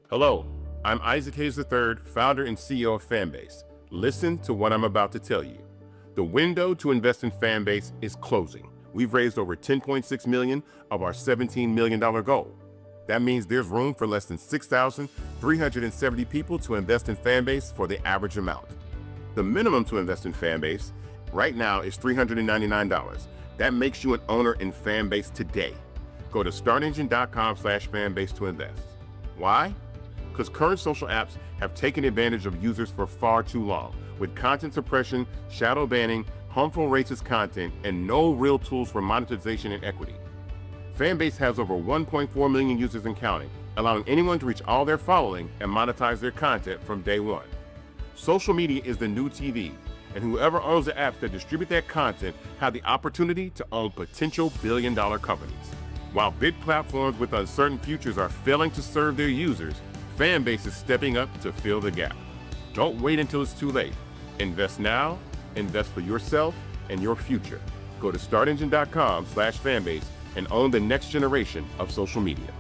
Hello, I'm Isaac Hayes III, founder and CEO of Fanbase. Listen to what I'm about to tell you. The window to invest in Fanbase is closing. We've raised over $10.6 million of our $17 million goal. That means there's room for less than 6,370 people to invest in Fanbase for the average amount. The minimum to invest in Fanbase right now is $399. That makes you an owner in Fanbase today. Go to startengine.com/fanbase to invest. Why? Because current social apps have taken advantage of users for far too long, with content suppression, shadow banning, harmful racist content, and no real tools for monetization and equity. Fanbase has over 1.4 million users and counting, allowing anyone to reach all their following and monetize their content from day one. Social media is the new TV, and whoever owns the apps that distribute that content have the opportunity to own potential billion-dollar companies. While big platforms with uncertain futures are failing to serve their users, Fanbase is stepping up to fill the gap. Don't wait until it's too late. Invest now, invest for yourself and your future. Go to startengine.com/fanbase and own the next generation of social media.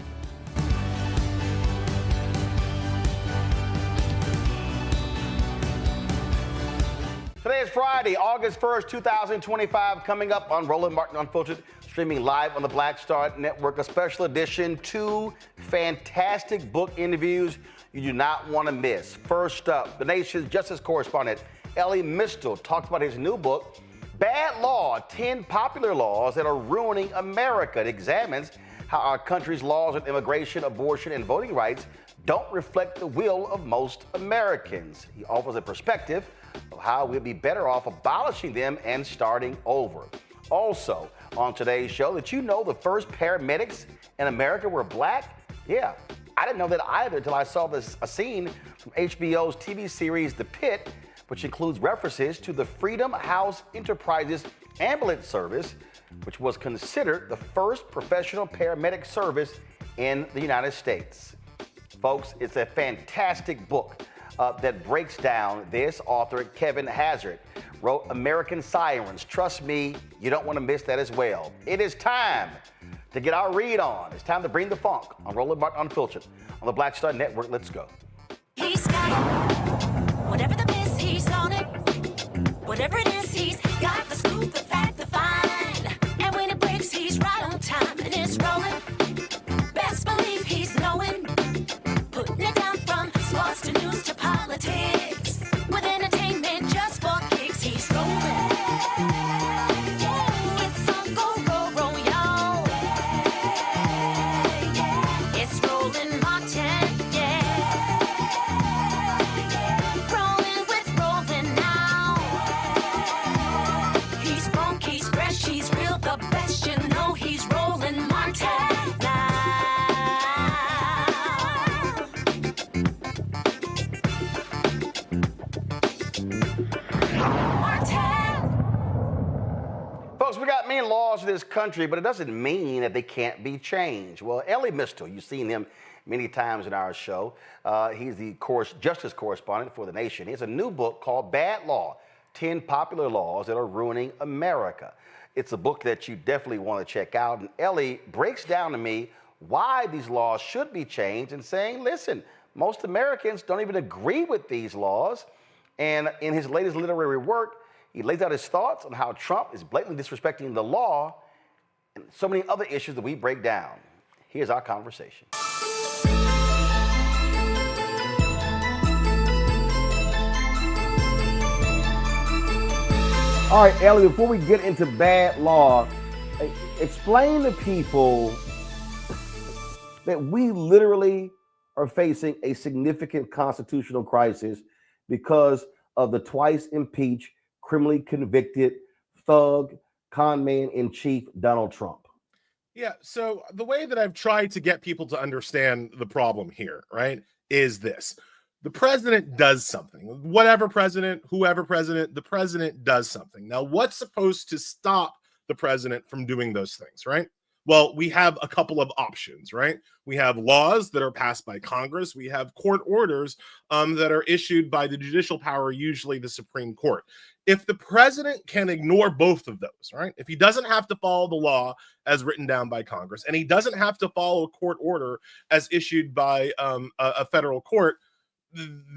Today is Friday, August 1st, 2025, coming up on Roland Martin Unfiltered, streaming live on the Black Star Network, a special edition, 2 fantastic book interviews you do not want to miss. First up, the nation's justice correspondent, Elie Mystal, talks about his new book, Bad Law, 10 Popular Laws That Are Ruining America. It examines how our country's laws on immigration, abortion, and voting rights don't reflect the will of most Americans. He offers a perspective of how we'd be better off abolishing them and starting over. Also, on today's show, did you know the first paramedics in America were black? Yeah, I didn't know that either until I saw a scene from HBO's TV series The Pit, which includes references to the Freedom House Enterprises ambulance service, which was considered the first professional paramedic service in the United States. Folks, it's a fantastic book that breaks down this. Author Kevin Hazard wrote American Sirens. Trust me, you don't want to miss that as well. It is time to get our read on. It's time to bring the funk on Roland Martin Unfiltered on the Black Star Network. Let's go. He's got whatever the miss, he's on it. Whatever it is, he's got the scoop, the fact, the find. And when it breaks, he's right on time and it's rolling. Best believe he's knowing. Putting it down from sports to news to politics. With entertainment just for kicks, he's rolling. It's on go, roll, roll, y'all. It's Roland Martin, yeah. Rolling with Roland now. He's funky, he's fresh, he's real, the best, you know he's Roland Martin now. Folks, we got many laws in this country, but it doesn't mean that they can't be changed. Well, Elie Mystal, you've seen him many times in our show. He's the justice correspondent for The Nation. He has a new book called Bad Law, 10 Popular Laws That Are Ruining America. It's a book that you definitely want to check out. And Elie breaks down to me why these laws should be changed and saying, listen, most Americans don't even agree with these laws. And in his latest literary work, he lays out his thoughts on how Trump is blatantly disrespecting the law and so many other issues that we break down. Here's our conversation. All right, Elie, before we get into bad law, explain to people that we literally are facing a significant constitutional crisis because of the twice impeached, criminally convicted thug, con man in chief, Donald Trump. Yeah, so the way that I've tried to get people to understand the problem here, right, is this. The president does something. Whatever president, whoever president, the president does something. Now, what's supposed to stop the president from doing those things, right? Well, we have a couple of options, right? We have laws that are passed by Congress. We have court orders that are issued by the judicial power, usually the Supreme Court. If the president can ignore both of those, right? If he doesn't have to follow the law as written down by Congress, and he doesn't have to follow a court order as issued by a federal court,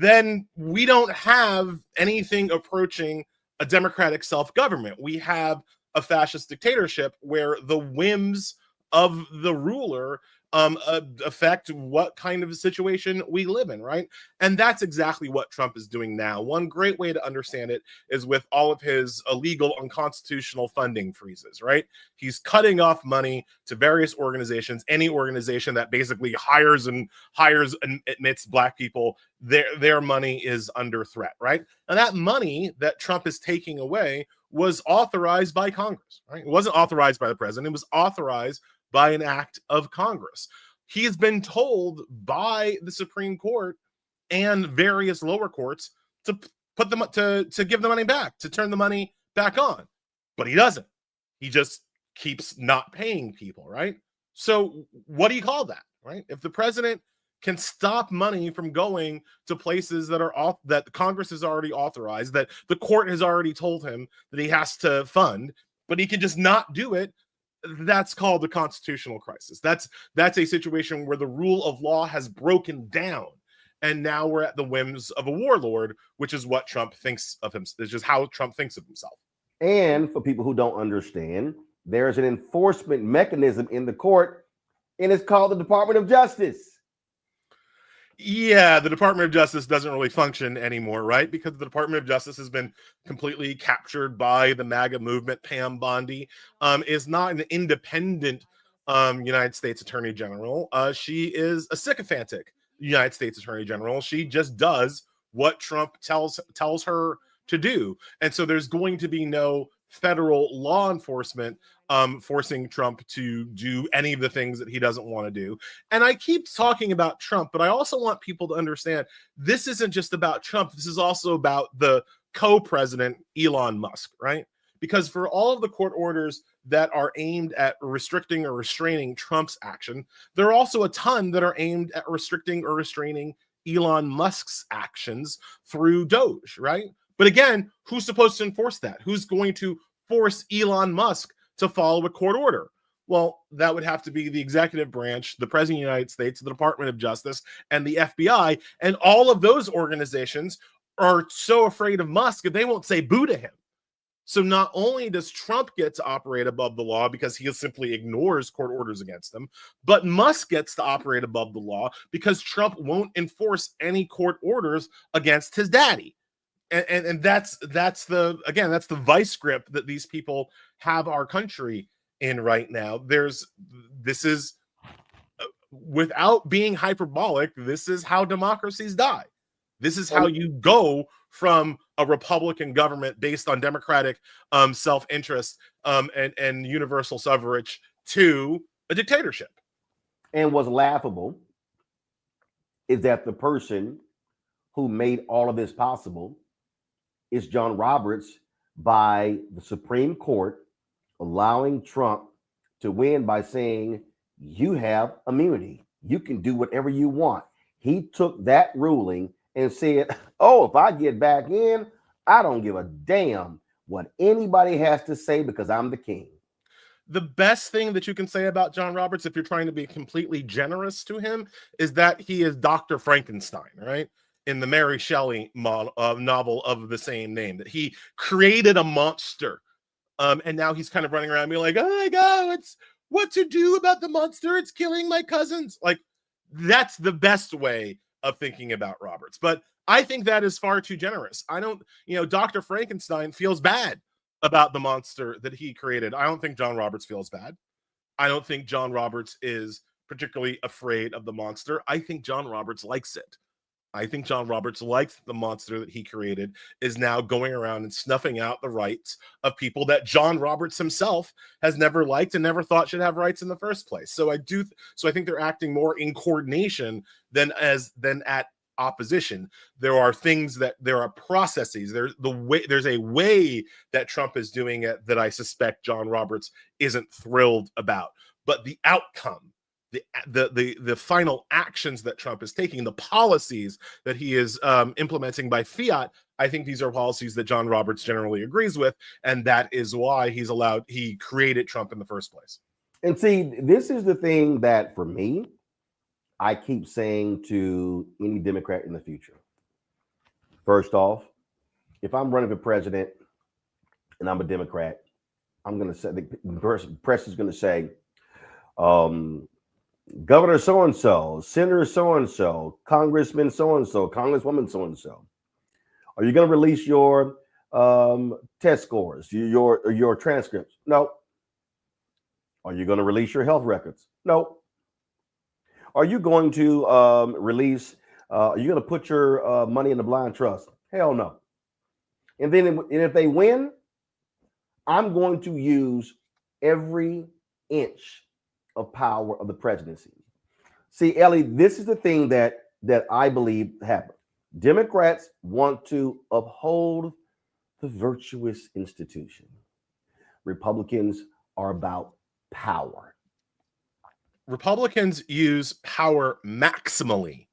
then we don't have anything approaching a democratic self-government. We have a fascist dictatorship where the whims of the ruler affect what kind of a situation we live in, right? And that's exactly what Trump is doing now. One great way to understand it is with all of his illegal, unconstitutional funding freezes, right? He's cutting off money to various organizations, any organization that basically hires and admits Black people, their money is under threat, right? And that money that Trump is taking away was authorized by Congress, right? It wasn't authorized by the president. It was authorized by an act of Congress. He has been told by the Supreme Court and various lower courts to put them to give the money back, to turn the money back on. But he doesn't. He just keeps not paying people, right? So what do you call that, right? If the president can stop money from going to places that are that Congress has already authorized, that the court has already told him that he has to fund, but he can just not do it, that's called a constitutional crisis. That's a situation where the rule of law has broken down, and now we're at the whims of a warlord, which is what Trump thinks of him. It's just how Trump thinks of himself. And for people who don't understand, there's an enforcement mechanism in the court, and it's called the Department of Justice. Yeah, the Department of Justice doesn't really function anymore, right? Because the Department of Justice has been completely captured by the MAGA movement. Pam Bondi is not an independent United States Attorney General. She is a sycophantic United States Attorney General. She just does what Trump tells her to do. And so there's going to be no federal law enforcement forcing Trump to do any of the things that he doesn't want to do. And I keep talking about Trump, but I also want people to understand this isn't just about Trump. This is also about the co-president, Elon Musk, right? Because for all of the court orders that are aimed at restricting or restraining Trump's action, there are also a ton that are aimed at restricting or restraining Elon Musk's actions through Doge, right? But again, who's supposed to enforce that? Who's going to force Elon Musk to follow a court order? Well, that would have to be the executive branch, the President of the United States, the Department of Justice, and the FBI. And all of those organizations are so afraid of Musk that they won't say boo to him. So not only does Trump get to operate above the law because he simply ignores court orders against him, but Musk gets to operate above the law because Trump won't enforce any court orders against his daddy. And that's the vice grip that these people have our country in right now. This is without being hyperbolic, this is how democracies die. This is how you go from a Republican government based on democratic self-interest and universal suffrage to a dictatorship. And what's laughable is that the person who made all of this possible is John Roberts, by the Supreme Court allowing Trump to win by saying, you have immunity. You can do whatever you want. He took that ruling and said, oh, if I get back in, I don't give a damn what anybody has to say because I'm the king. The best thing that you can say about John Roberts, if you're trying to be completely generous to him, is that he is Dr. Frankenstein, right? In the Mary Shelley novel of the same name, that he created a monster. And now he's kind of running around being like, oh my God, what to do about the monster? It's killing my cousins. Like, that's the best way of thinking about Roberts. But I think that is far too generous. Dr. Frankenstein feels bad about the monster that he created. I don't think John Roberts feels bad. I don't think John Roberts is particularly afraid of the monster. I think John Roberts likes it. I think John Roberts likes the monster that he created is now going around and snuffing out the rights of people that John Roberts himself has never liked and never thought should have rights in the first place. So I think they're acting more in coordination than at opposition. There are processes. There's a way that Trump is doing it that I suspect John Roberts isn't thrilled about. but the outcome, the final actions that Trump is taking, the policies that he is implementing by fiat, I think these are policies that John Roberts generally agrees with, and that is why he created Trump in the first place. And see, this is the thing that for me, I keep saying to any Democrat in the future. First off, if I'm running for president and I'm a Democrat, I'm going to say, the press is going to say, Governor so-and-so, Senator so-and-so, Congressman so-and-so, Congresswoman so-and-so, are you going to release your test scores, your transcripts? No. Are you going to release your health records? No. Are you going to are you going to put your money in the blind trust? Hell no. And then if they win, I'm going to use every inch of power of the presidency. See, Ellie, this is the thing that I believe happened. Democrats want to uphold the virtuous institution. Republicans are about power. Republicans use power maximally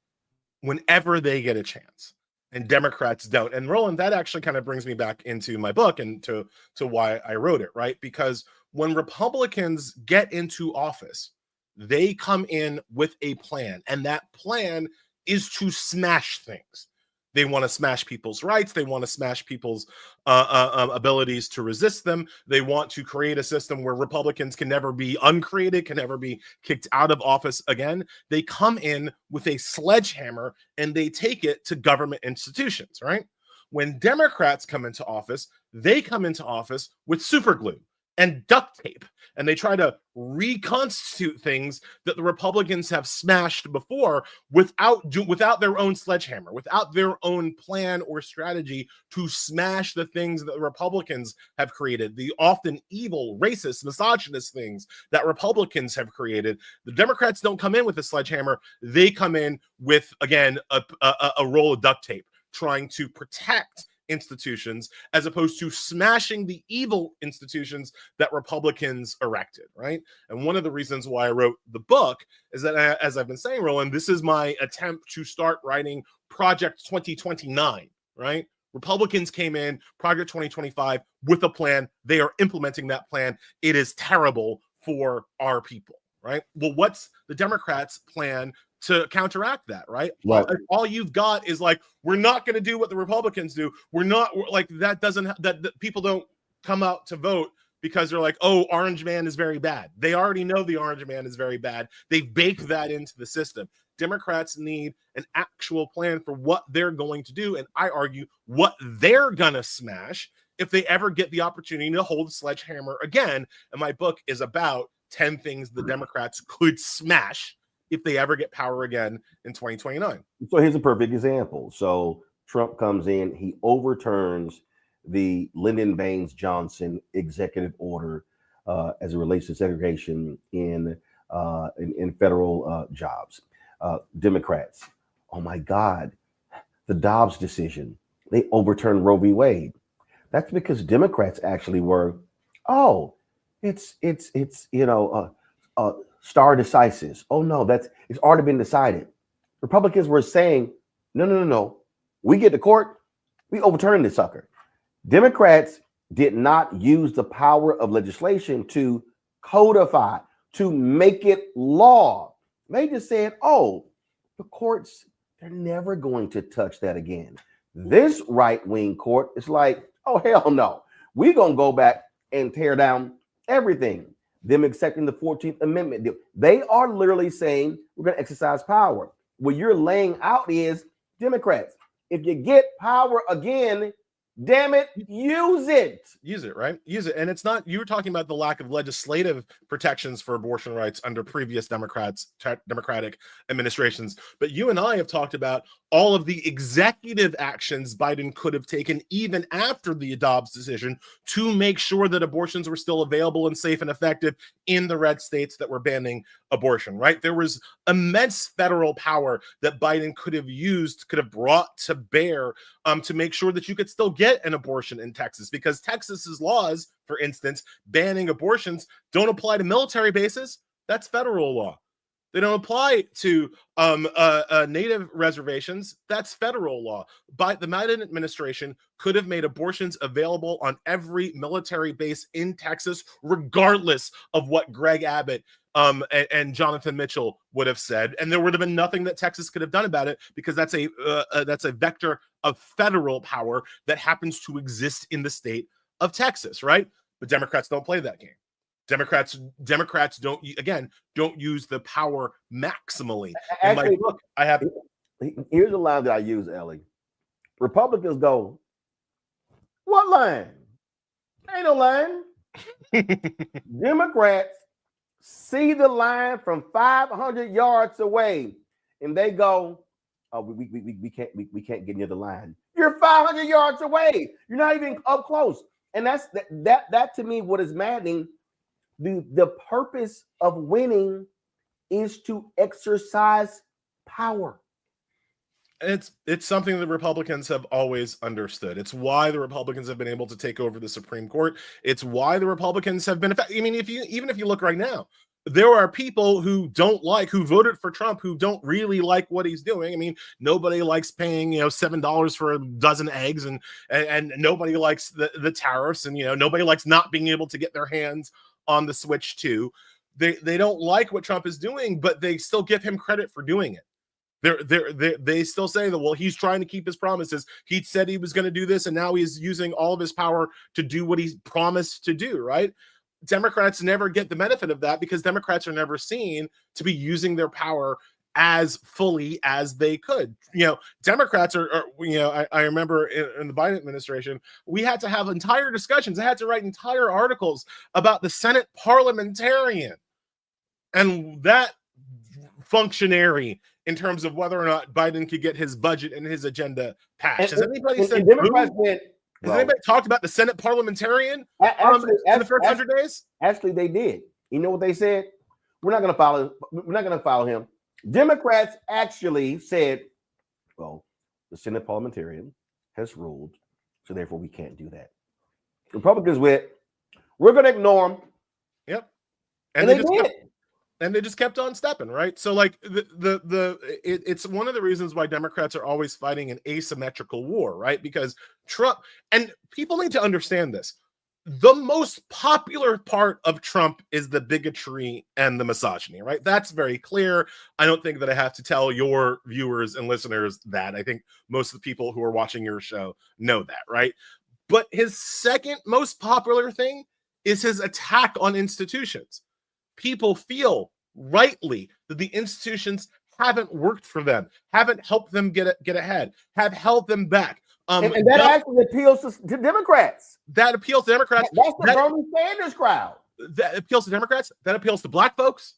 whenever they get a chance, and Democrats don't. And Roland, that actually kind of brings me back into my book and to why I wrote it, right? Because when Republicans get into office, they come in with a plan, and that plan is to smash things. They want to smash people's rights. They want to smash people's abilities to resist them. They want to create a system where Republicans can never be uncreated, can never be kicked out of office again. They come in with a sledgehammer and they take it to government institutions, right? When Democrats come into office, they come into office with super glue and duct tape, and they try to reconstitute things that the Republicans have smashed before without their own sledgehammer, without their own plan or strategy to smash the things that the Republicans have created, the often evil, racist, misogynist things that Republicans have created. The Democrats don't come in with a sledgehammer. They come in with, again, a roll of duct tape, trying to protect institutions as opposed to smashing the evil institutions that Republicans erected, right? And one of the reasons why I wrote the book is that, as I've been saying, Roland, this is my attempt to start writing Project 2029, right? Republicans came in, Project 2025, with a plan. They are implementing that plan. It is terrible for our people, right? Well, what's the Democrats' plan to counteract that, right? All you've got is like, we're not going to do what the Republicans do. We're not like that. That people don't come out to vote because they're like, oh, Orange Man is very bad. They already know the Orange Man is very bad. They've baked that into the system. Democrats need an actual plan for what they're going to do, and I argue what they're gonna smash if they ever get the opportunity to hold a sledgehammer again. And my book is about 10 things the Democrats could smash if they ever get power again in 2029. So here's a perfect example. So Trump comes in, he overturns the Lyndon Baines Johnson executive order as it relates to segregation in federal jobs. Democrats, oh my God, the Dobbs decision, they overturned Roe v. Wade. That's because Democrats actually were, it's stare decisis. Oh no, it's already been decided. Republicans were saying, no. We get to court, we overturn this sucker. Democrats did not use the power of legislation to codify, to make it law. They just said, the courts, they're never going to touch that again. This right-wing court is like, oh, hell no. We're going to go back and tear down everything. Them accepting the 14th Amendment deal. They are literally saying we're going to exercise power. What you're laying out is, Democrats, if you get power again, damn it, use it. Use it, right? Use it. And it's not, you were talking about the lack of legislative protections for abortion rights under previous Democratic administrations. But you and I have talked about all of the executive actions Biden could have taken even after the Dobbs decision to make sure that abortions were still available and safe and effective in the red states that were banning abortion, right? There was immense federal power that Biden could have used, could have brought to bear to make sure that you could still get an abortion in Texas, because Texas's laws, for instance, banning abortions don't apply to military bases. That's federal law. They don't apply to native reservations. That's federal law. But the Biden administration could have made abortions available on every military base in Texas, regardless of what Greg Abbott and Jonathan Mitchell would have said, and there would have been nothing that Texas could have done about it, because that's a vector of federal power that happens to exist in the state of Texas, right? But Democrats don't play that game. Democrats don't use the power maximally. Actually, look, I have. Here's a line that I use, Ellie. Republicans go, what line? Ain't no line. Democrats see the line from 500 yards away, and they go, "Oh, we can't get near the line. You're 500 yards away. You're not even up close." And that's that to me. What is maddening? The purpose of winning is to exercise power. It's something that Republicans have always understood. It's why the Republicans have been able to take over the Supreme Court. It's why the Republicans have been. I mean, even if you look right now, there are people who voted for Trump, who don't really like what he's doing. I mean, nobody likes paying $7 for a dozen eggs, and nobody likes the tariffs, and nobody likes not being able to get their hands on the Switch 2. They don't like what Trump is doing, but they still give him credit for doing it. They still say that, well, he's trying to keep his promises. He said he was going to do this, and now he's using all of his power to do what he's promised to do, right? Democrats never get the benefit of that, because Democrats are never seen to be using their power as fully as they could. Democrats are I remember in the Biden administration, we had to have entire discussions. I had to write entire articles about the Senate parliamentarian and that functionary in terms of whether or not Biden could get his budget and his agenda passed. Has anybody said Democrats went? Has anybody talked about the Senate parliamentarian in the first 100 days? Actually, they did. You know what they said? We're not going to follow. We're not going to follow him. Democrats actually said, well, the Senate parliamentarian has ruled, so therefore we can't do that. Republicans went, we're going to ignore them. Yep. And they did. And they just kept on stepping, right? So, like, it's one of the reasons why Democrats are always fighting an asymmetrical war, right? Because Trump, and people need to understand this, the most popular part of Trump is the bigotry and the misogyny, right? That's very clear. I don't think that I have to tell your viewers and listeners that. I think most of the people who are watching your show know that, right? But his second most popular thing is his attack on institutions. People feel rightly that the institutions haven't worked for them, haven't helped them get ahead, have held them back. And that actually appeals to Democrats. That appeals to Democrats. That's the Bernie Sanders crowd. That appeals to Democrats. That appeals to Black folks.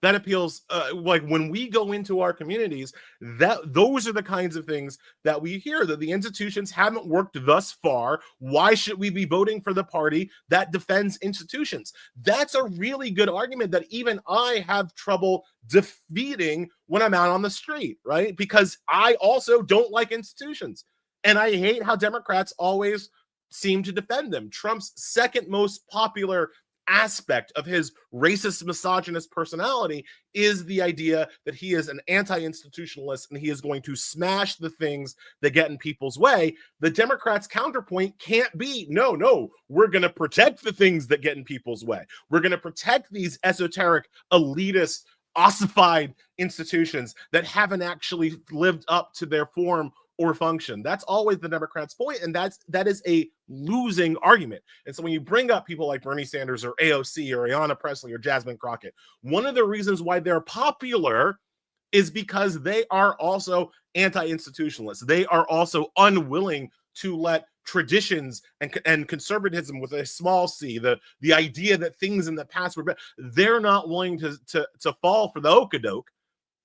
That appeals, like when we go into our communities, those are the kinds of things that we hear, that the institutions haven't worked thus far. Why should we be voting for the party that defends institutions? That's a really good argument that even I have trouble defeating when I'm out on the street, right? Because I also don't like institutions. And I hate how Democrats always seem to defend them. Trump's second most popular aspect of his racist, misogynist personality is the idea that he is an anti-institutionalist and he is going to smash the things that get in people's way. The Democrats' counterpoint can't be, no, we're going to protect the things that get in people's way. We're going to protect these esoteric, elitist, ossified institutions that haven't actually lived up to their form or function. That's always the Democrats' point, and that is a losing argument. And so when you bring up people like Bernie Sanders or AOC or Ayanna Pressley or Jasmine Crockett, one of the reasons why they're popular is because they are also anti-institutionalists. They are also unwilling to let traditions and conservatism with a small c, the idea that things in the past were better, they're not willing to fall for the okadoke.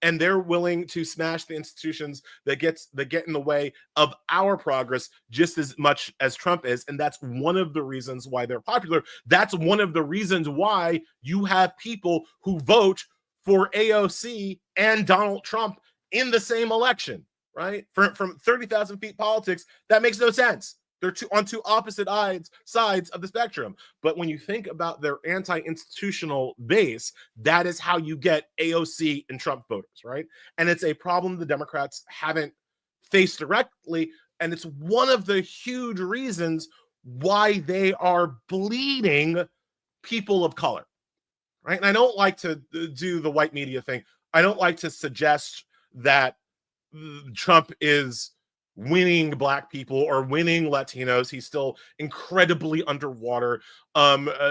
And they're willing to smash the institutions that get in the way of our progress just as much as Trump is. And that's one of the reasons why they're popular. That's one of the reasons why you have people who vote for AOC and Donald Trump in the same election, right? From 30,000 feet politics, that makes no sense. They're on two opposite sides of the spectrum. But when you think about their anti-institutional base, that is how you get AOC and Trump voters, right? And it's a problem the Democrats haven't faced directly. And it's one of the huge reasons why they are bleeding people of color, right? And I don't like to do the white media thing. I don't like to suggest that Trump is winning Black people or winning Latinos. He's still incredibly underwater.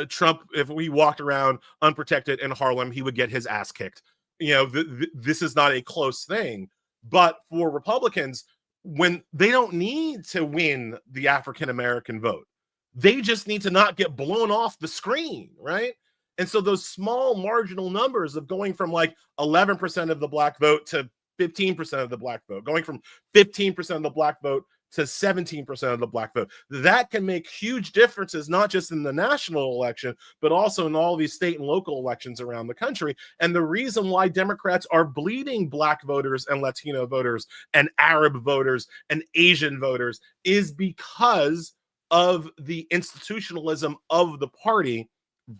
Trump, if we walked around unprotected in Harlem, he would get his ass kicked. You know, this is not a close thing. But for Republicans, when they don't need to win the African American vote, they just need to not get blown off the screen, right? And so those small marginal numbers of going from like 11% of the Black vote to 15% of the Black vote, going from 15% of the Black vote to 17% of the Black vote, that can make huge differences, not just in the national election, but also in all these state and local elections around the country. And the reason why Democrats are bleeding Black voters and Latino voters and Arab voters and Asian voters is because of the institutionalism of the party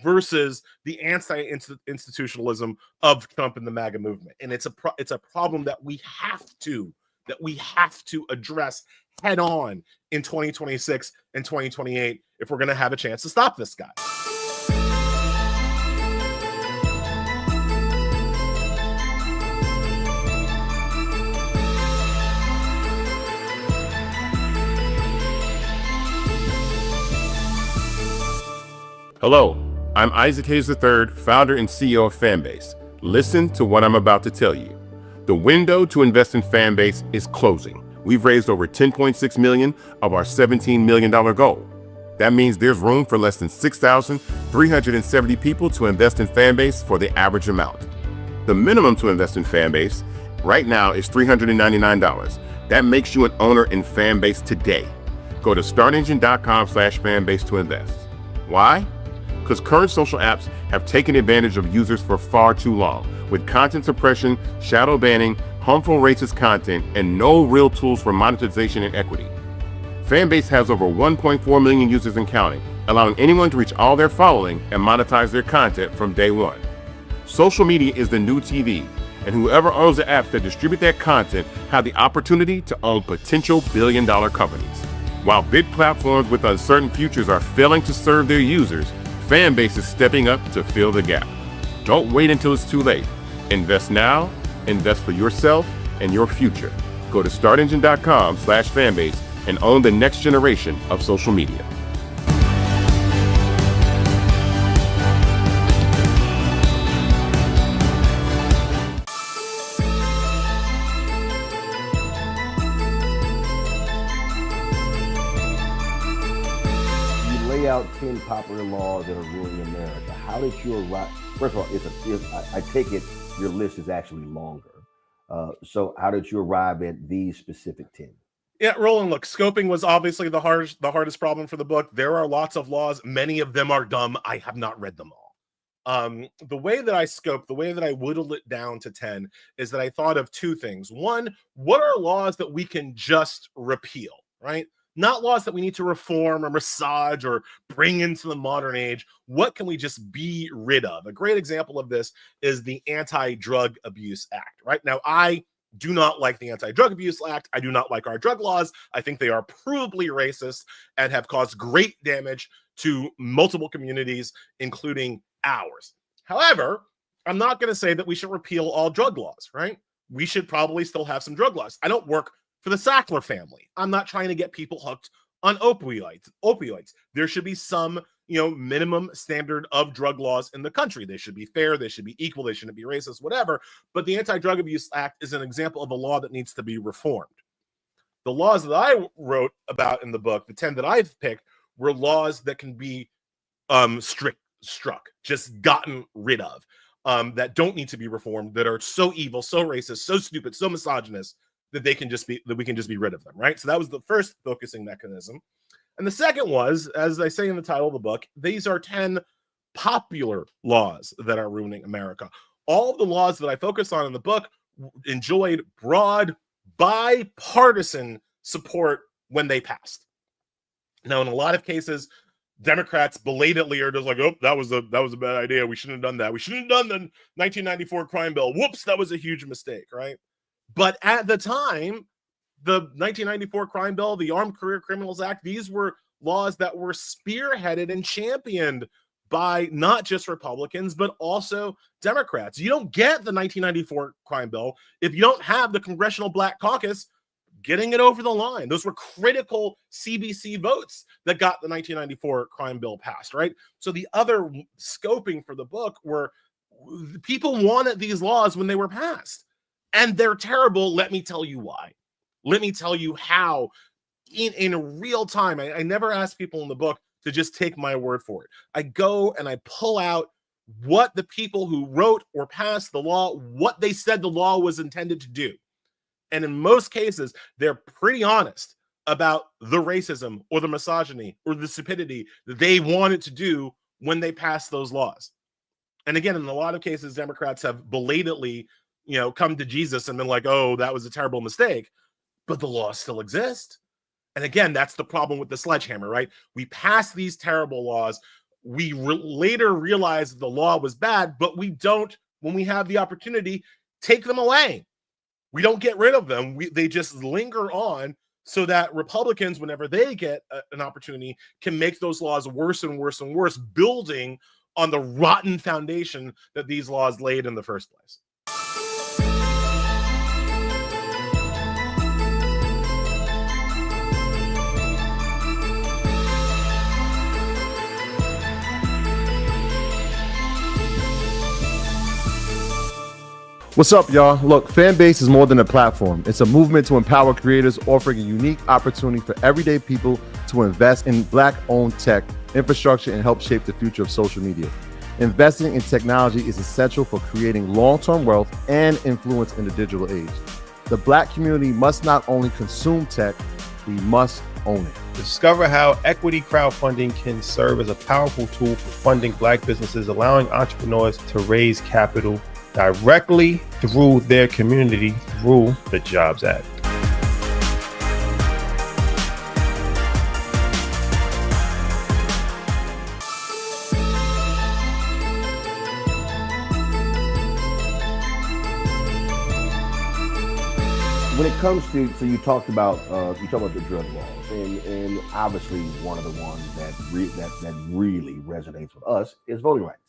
versus the anti-institutionalism of Trump and the MAGA movement. And it's a problem that we have to address head on in 2026 and 2028 if we're going to have a chance to stop this guy. Hello, I'm Isaac Hayes III, founder and CEO of Fanbase. Listen to what I'm about to tell you. The window to invest in Fanbase is closing. We've raised over $10.6 million of our $17 million goal. That means there's room for less than 6,370 people to invest in Fanbase for the average amount. The minimum to invest in Fanbase right now is $399. That makes you an owner in Fanbase today. Go to startengine.com/fanbase to invest. Why? Because current social apps have taken advantage of users for far too long, with content suppression, shadow banning, harmful racist content, and no real tools for monetization and equity. Fanbase has over 1.4 million users and counting, allowing anyone to reach all their following and monetize their content from day one. Social media is the new TV, and whoever owns the apps that distribute that content have the opportunity to own potential billion-dollar companies. While big platforms with uncertain futures are failing to serve their users, Fanbase is stepping up to fill the gap. Don't wait until it's too late. Invest now, invest for yourself and your future. Go to startengine.com/fanbase and own the next generation of social media. Out 10 popular laws that are ruining America. How did you arrive? First of all, I take it your list is actually longer. So how did you arrive at these specific 10? Yeah, Roland, look, scoping was obviously the hardest problem for the book. There are lots of laws. Many of them are dumb. I have not read them all. The way that I scoped, the way that I whittled it down to 10 is that I thought of two things. One, what are laws that we can just repeal, right? Not laws that we need to reform or massage or bring into the modern age. What can we just be rid of? A great example of this is the Anti-Drug Abuse Act, right? Now, I do not like the Anti-Drug Abuse Act. I do not like our drug laws. I think they are provably racist and have caused great damage to multiple communities, including ours. However, I'm not going to say that we should repeal all drug laws, right? We should probably still have some drug laws. I don't work for the Sackler family. I'm not trying to get people hooked on opioids. There should be some, minimum standard of drug laws in the country. They should be fair. They should be equal. They shouldn't be racist, whatever. But the Anti-Drug Abuse Act is an example of a law that needs to be reformed. The laws that I wrote about in the book, the 10 that I've picked, were laws that can be struck, just gotten rid of, that don't need to be reformed, that are so evil, so racist, so stupid, so misogynist, that we can just be rid of them, right? So that was the first focusing mechanism. And the second was, as I say in the title of the book, these are 10 popular laws that are ruining America. All of the laws that I focused on in the book enjoyed broad bipartisan support when they passed. Now, in a lot of cases, Democrats belatedly are just like, oh, that was a bad idea. We shouldn't have done that. We shouldn't have done the 1994 crime bill. Whoops, that was a huge mistake, right? But at the time, the 1994 crime bill, the Armed Career Criminals Act, these were laws that were spearheaded and championed by not just Republicans, but also Democrats. You don't get the 1994 crime bill if you don't have the Congressional Black Caucus getting it over the line. Those were critical CBC votes that got the 1994 crime bill passed, right? So the other scoping for the book were people wanted these laws when they were passed, and they're terrible. Let me tell you why. Let me tell you how in real time. I never ask people in the book to just take my word for it. I go and I pull out what the people who wrote or passed the law, what they said the law was intended to do. And in most cases, they're pretty honest about the racism or the misogyny or the stupidity that they wanted to do when they passed those laws. And again, in a lot of cases, Democrats have belatedly, come to Jesus and been like, oh, that was a terrible mistake, but the laws still exist. And again, that's the problem with the sledgehammer, right? We pass these terrible laws. We later realize the law was bad, but we don't, when we have the opportunity, take them away. We don't get rid of them. They just linger on so that Republicans, whenever they get an opportunity, can make those laws worse and worse and worse, building on the rotten foundation that these laws laid in the first place. What's up, y'all? Look, Fanbase is more than a platform. It's a movement to empower creators, offering a unique opportunity for everyday people to invest in Black-owned tech, infrastructure, and help shape the future of social media. Investing in technology is essential for creating long-term wealth and influence in the digital age. The Black community must not only consume tech, we must own it. Discover how equity crowdfunding can serve as a powerful tool for funding Black businesses, allowing entrepreneurs to raise capital directly through their community through the Jobs Act. When it comes to, so you talked about the drug laws, and obviously one of the ones that really resonates with us is voting rights.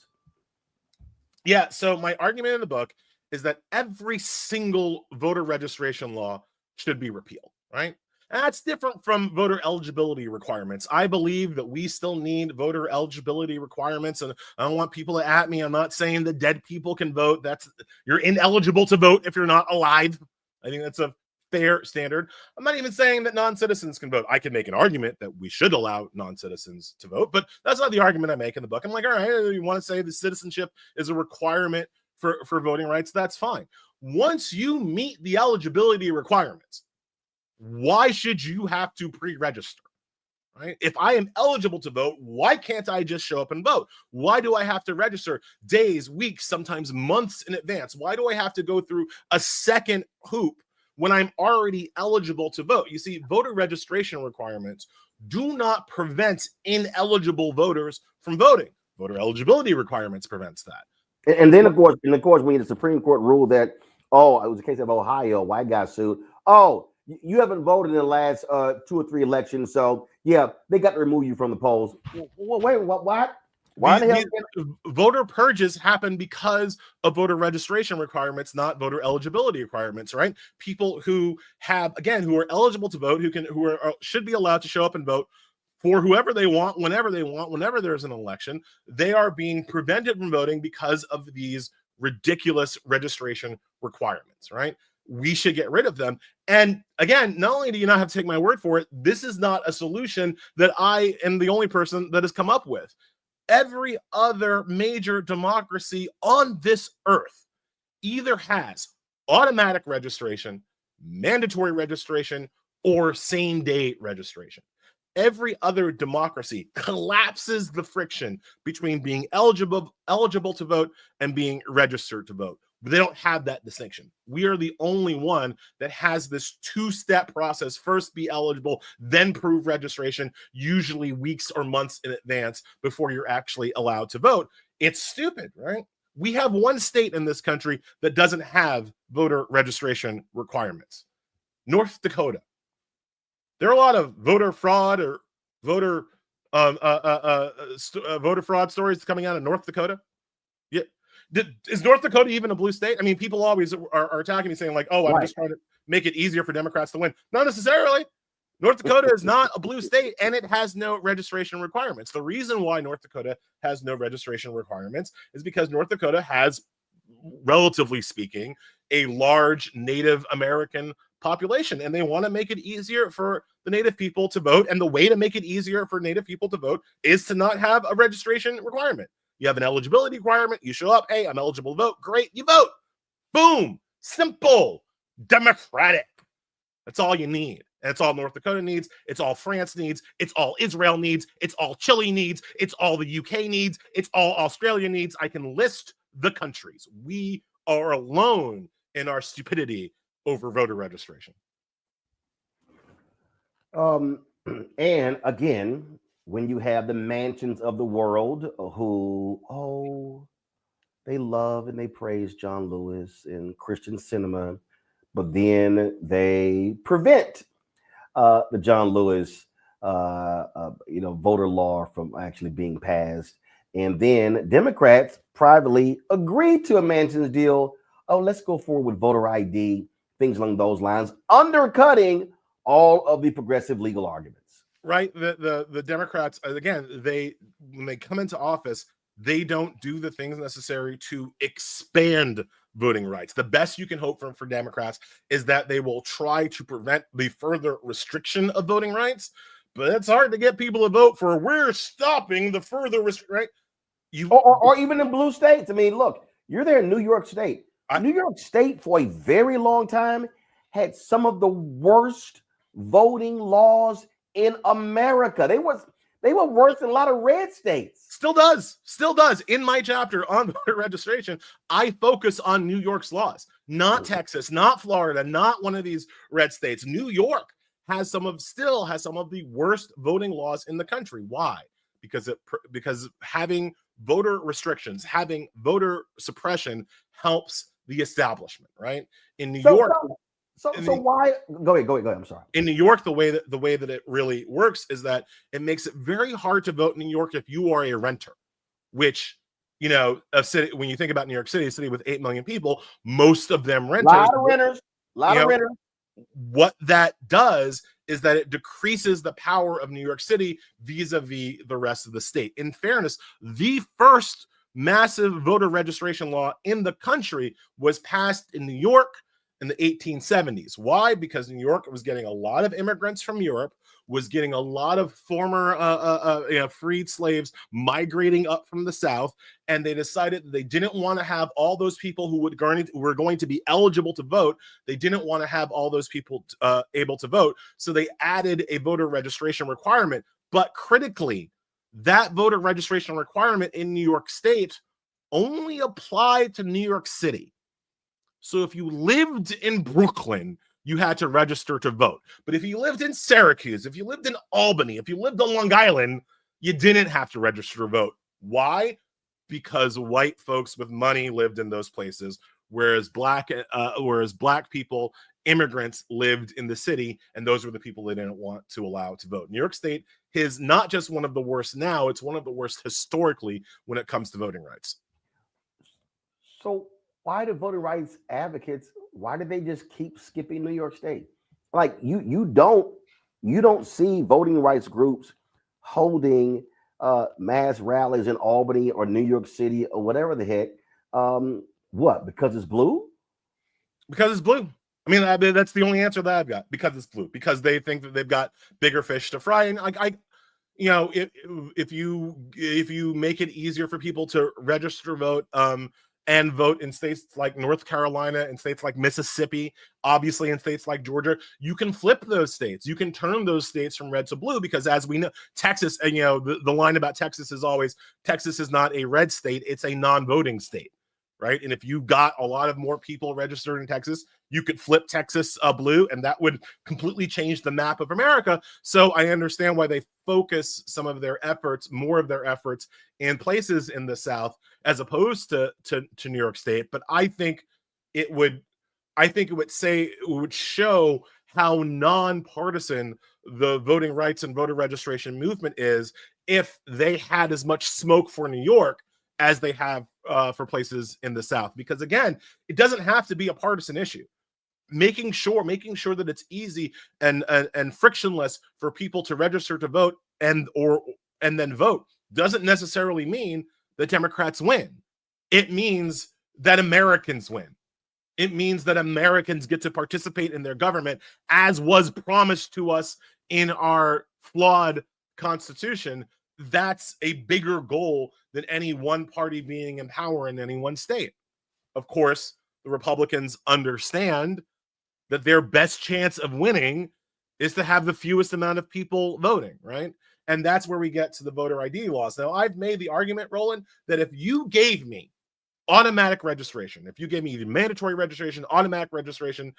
Yeah, so my argument in the book is that every single voter registration law should be repealed, right? And that's different from voter eligibility requirements. I believe that we still need voter eligibility requirements, and I don't want people to at me. I'm not saying that dead people can vote. You're ineligible to vote if you're not alive. I think that's a fair standard. I'm not even saying that non-citizens can vote. I can make an argument that we should allow non-citizens to vote, but that's not the argument I make in the book. I'm like, all right, you want to say the citizenship is a requirement for voting rights? That's fine. Once you meet the eligibility requirements, why should you have to pre-register? Right? If I am eligible to vote, why can't I just show up and vote? Why do I have to register days, weeks, sometimes months in advance? Why do I have to go through a second hoop when I'm already eligible to vote? You see, voter registration requirements do not prevent ineligible voters from voting. Voter eligibility requirements prevents that. And then, of course, when the Supreme Court ruled that, it was a case of Ohio, white guy sued. You haven't voted in the last 2 or 3 elections, so yeah, they got to remove you from the polls. Wait, what? Why the hell? Voter purges happen because of voter registration requirements, not voter eligibility requirements, right? People who are eligible to vote, should be allowed to show up and vote for whoever they want, whenever there's an election, they are being prevented from voting because of these ridiculous registration requirements, right? We should get rid of them. And again, not only do you not have to take my word for it, this is not a solution that I am the only person that has come up with. Every other major democracy on this earth either has automatic registration, mandatory registration, or same-day registration. Every other democracy collapses the friction between being eligible to vote and being registered to vote. But they don't have that distinction. We are the only one that has this two-step process. First, be eligible, then prove registration, usually weeks or months in advance before you're actually allowed to vote. It's stupid, right? We have one state in this country that doesn't have voter registration requirements. North Dakota. There are a lot of voter fraud or voter fraud stories coming out of North Dakota. Yeah. Is North Dakota even a blue state? I mean, people always are attacking me saying like, oh, I'm just trying to make it easier for Democrats to win. Not necessarily. North Dakota is not a blue state, and it has no registration requirements. The reason why North Dakota has no registration requirements is because North Dakota has, relatively speaking, a large Native American population, and they want to make it easier for the Native people to vote. And the way to make it easier for Native people to vote is to not have a registration requirement. You have an eligibility requirement. You show up. Hey, I'm eligible to vote. Great. You vote. Boom. Simple. Democratic. That's all you need. And it's all North Dakota needs. It's all France needs. It's all Israel needs. It's all Chile needs. It's all the UK needs. It's all Australia needs. I can list the countries. We are alone in our stupidity over voter registration. And again, when you have the mansions of the world who, they love and they praise John Lewis and Christian cinema, but then they prevent the John Lewis, voter law from actually being passed. And then Democrats privately agreed to a mansions deal. Oh, let's go forward with voter ID, things along those lines, undercutting all of the progressive legal arguments. Right. The Democrats, again, when they come into office, they don't do the things necessary to expand voting rights. The best you can hope for Democrats is that they will try to prevent the further restriction of voting rights. But it's hard to get people to vote for we're stopping the further right? Or even in blue states. I mean, look, you're there in New York State. New York State for a very long time had some of the worst voting laws in America. They were worse than a lot of red states. Still does. In my chapter on voter registration, I focus on New York's laws, not Texas, not Florida, not one of these red states. New York still has some of the worst voting laws in the country. Why? Because having voter restrictions, having voter suppression helps the establishment, right? In New York. So why? Go ahead. I'm sorry. In New York, the way that it really works is that it makes it very hard to vote in New York if you are a renter, which, a city, when you think about New York City, a city with 8 million people, most of them renters. A lot of renters. What that does is that it decreases the power of New York City vis-a-vis the rest of the state. In fairness, the first massive voter registration law in the country was passed in New York in the 1870s. Why? Because New York was getting a lot of immigrants from Europe, was getting a lot of former freed slaves migrating up from the South, and they decided that they didn't want to have all those people who were going to be eligible to vote. They didn't want to have all those people able to vote, so they added a voter registration requirement. But critically, that voter registration requirement in New York State only applied to New York City. So if you lived in Brooklyn, you had to register to vote. But if you lived in Syracuse, if you lived in Albany, if you lived on Long Island, you didn't have to register to vote. Why? Because white folks with money lived in those places, whereas black people, immigrants, lived in the city, and those were the people they didn't want to allow to vote. New York State is not just one of the worst now, it's one of the worst historically when it comes to voting rights. So why do voting rights advocates, why do they just keep skipping New York State? Like you don't see voting rights groups holding mass rallies in Albany or New York City or whatever the heck. What? Because it's blue? Because it's blue. I mean, that's the only answer that I've got. Because it's blue. Because they think that they've got bigger fish to fry. And if you make it easier for people to register vote, and vote in states like North Carolina and states like Mississippi, obviously in states like Georgia, you can flip those states. You can turn those states from red to blue because, as we know, Texas, and the line about Texas is always, Texas is not a red state, it's a non-voting state. right? And if you got a lot of more people registered in Texas, you could flip Texas blue, and that would completely change the map of America. So I understand why they focus some of their efforts, more of their efforts, in places in the South as opposed to New York State. But I think it would show how nonpartisan the voting rights and voter registration movement is if they had as much smoke for New York as they have for places in the South. Because again, it doesn't have to be a partisan issue. Making sure that it's easy and frictionless for people to register to vote and then vote doesn't necessarily mean that Democrats win. It means that Americans win. It means that Americans get to participate in their government as was promised to us in our flawed Constitution. That's a bigger goal than any one party being in power in any one state. Of course, the Republicans understand that their best chance of winning is to have the fewest amount of people voting, right? And that's where we get to the voter ID laws. Now, I've made the argument, Roland, that if you gave me automatic registration, if you gave me the mandatory registration, automatic registration,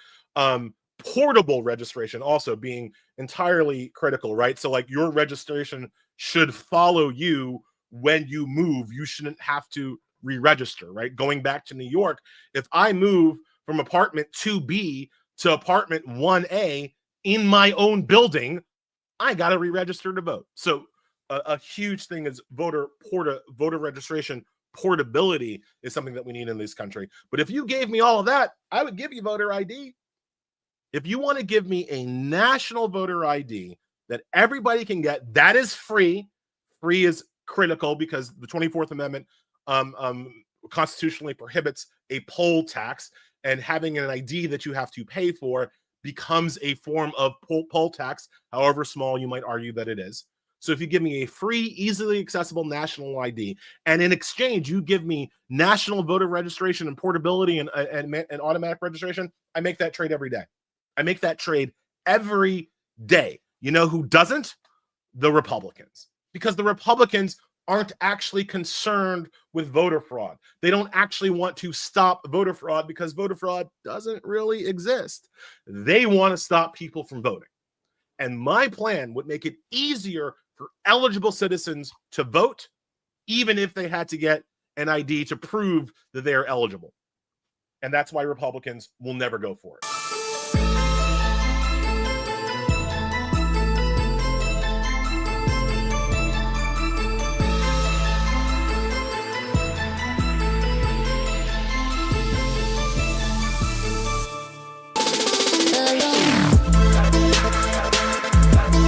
portable registration also being entirely critical, right? So like your registration should follow you when you move. You shouldn't have to re-register, right? Going back to New York, if I move from apartment 2B to apartment 1A in my own building, I got to re-register to vote. So a huge thing is voter registration portability is something that we need in this country. But if you gave me all of that, I would give you voter ID. If you want to give me a national voter ID that everybody can get, that is free. Free is critical because the 24th Amendment constitutionally prohibits a poll tax, and having an ID that you have to pay for becomes a form of poll tax, however small you might argue that it is. So if you give me a free, easily accessible national ID, and in exchange, you give me national voter registration and portability and automatic registration, I make that trade every day. I make that trade every day. You know who doesn't? The Republicans. Because the Republicans aren't actually concerned with voter fraud. They don't actually want to stop voter fraud because voter fraud doesn't really exist. They want to stop people from voting. And my plan would make it easier for eligible citizens to vote, even if they had to get an ID to prove that they are eligible. And that's why Republicans will never go for it.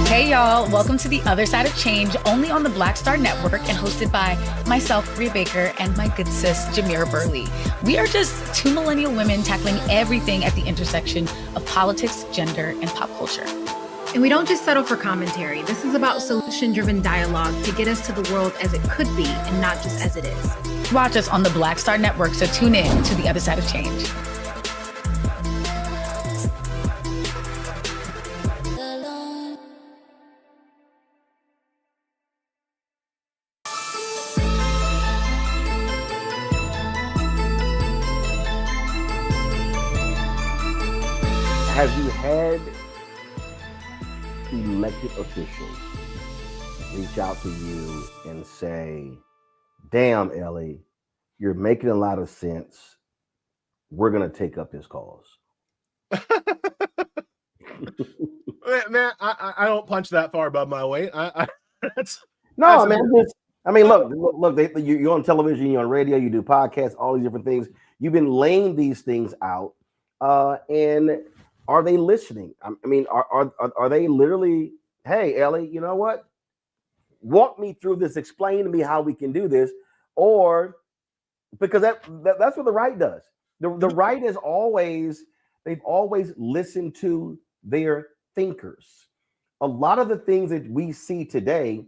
Hey y'all, welcome to The Other Side of Change, only on the Black Star Network and hosted by myself, Rhea Baker, and my good sis, Jamira Burley. We are just two millennial women tackling everything at the intersection of politics, gender, and pop culture. And we don't just settle for commentary. This is about solution-driven dialogue to get us to the world as it could be and not just as it is. Watch us on the Black Star Network, so tune in to The Other Side of Change. Have you had elected officials reach out to you and say, damn, Ellie, you're making a lot of sense. We're going to take up this cause? Man, I don't punch that far above my weight. No, man. Look. You're on television, you're on radio, you do podcasts, all these different things. You've been laying these things out, and are they listening? I mean, are they literally? Hey, Ellie, you know what? Walk me through this. Explain to me how we can do this, or because that's what the right does. The right is they've always listened to their thinkers. A lot of the things that we see today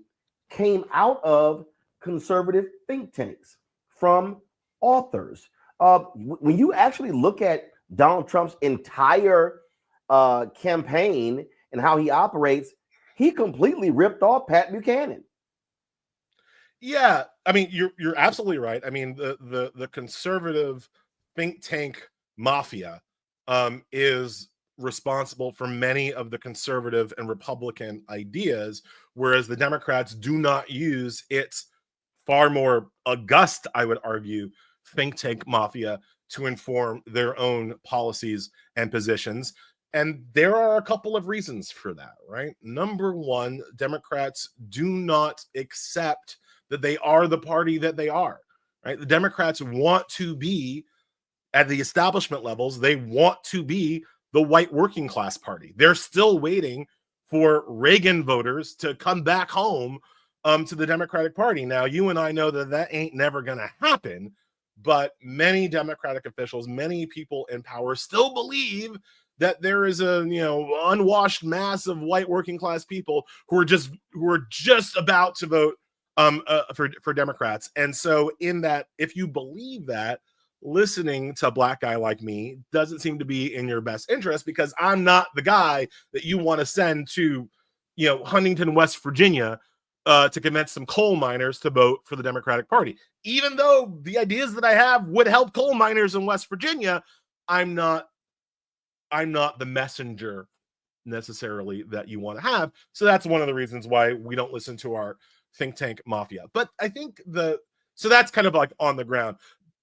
came out of conservative think tanks, from authors. When you actually look at Donald Trump's entire campaign and how he operates, he completely ripped off Pat Buchanan. Yeah, I mean, you're absolutely right. I mean, the conservative think tank mafia is responsible for many of the conservative and Republican ideas, whereas the Democrats do not use its far more august, I would argue, think tank mafia to inform their own policies and positions. And there are a couple of reasons for that, right? Number one, Democrats do not accept that they are the party that they are, right? The Democrats want to be at the establishment levels, they want to be the white working class party. They're still waiting for Reagan voters to come back home to the Democratic Party. Now, you and I know that that ain't never going to happen, but many Democratic officials, many people in power still believe that there is a unwashed mass of white working class people who are just about to vote for Democrats. And so in that, if you believe that, listening to a black guy like me doesn't seem to be in your best interest, because I'm not the guy that you want to send to, Huntington, West Virginia, to convince some coal miners to vote for the Democratic Party. Even though the ideas that I have would help coal miners in West Virginia, I'm not the messenger necessarily that you want to have. So that's one of the reasons why we don't listen to our think tank mafia. But I think so that's kind of like on the ground.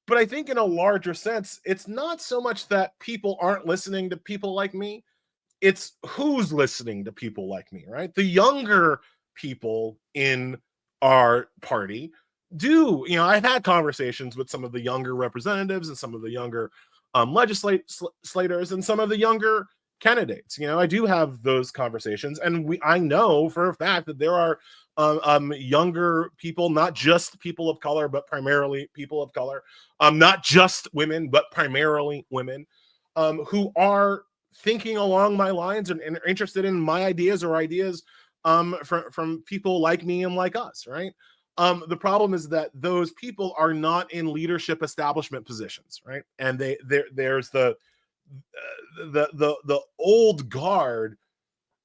But I think in a larger sense, it's not so much that people aren't listening to people like me. It's who's listening to people like me, right? The younger people in our party do, I've had conversations with some of the younger representatives and some of the younger legislators and some of the younger candidates. I do have those conversations, and I know for a fact that there are younger people, not just people of color, but primarily people of color, not just women, but primarily women, who are thinking along my lines and are interested in my ideas or ideas from people like me and like us, right? The problem is that those people are not in leadership establishment positions, right? And there's the old guard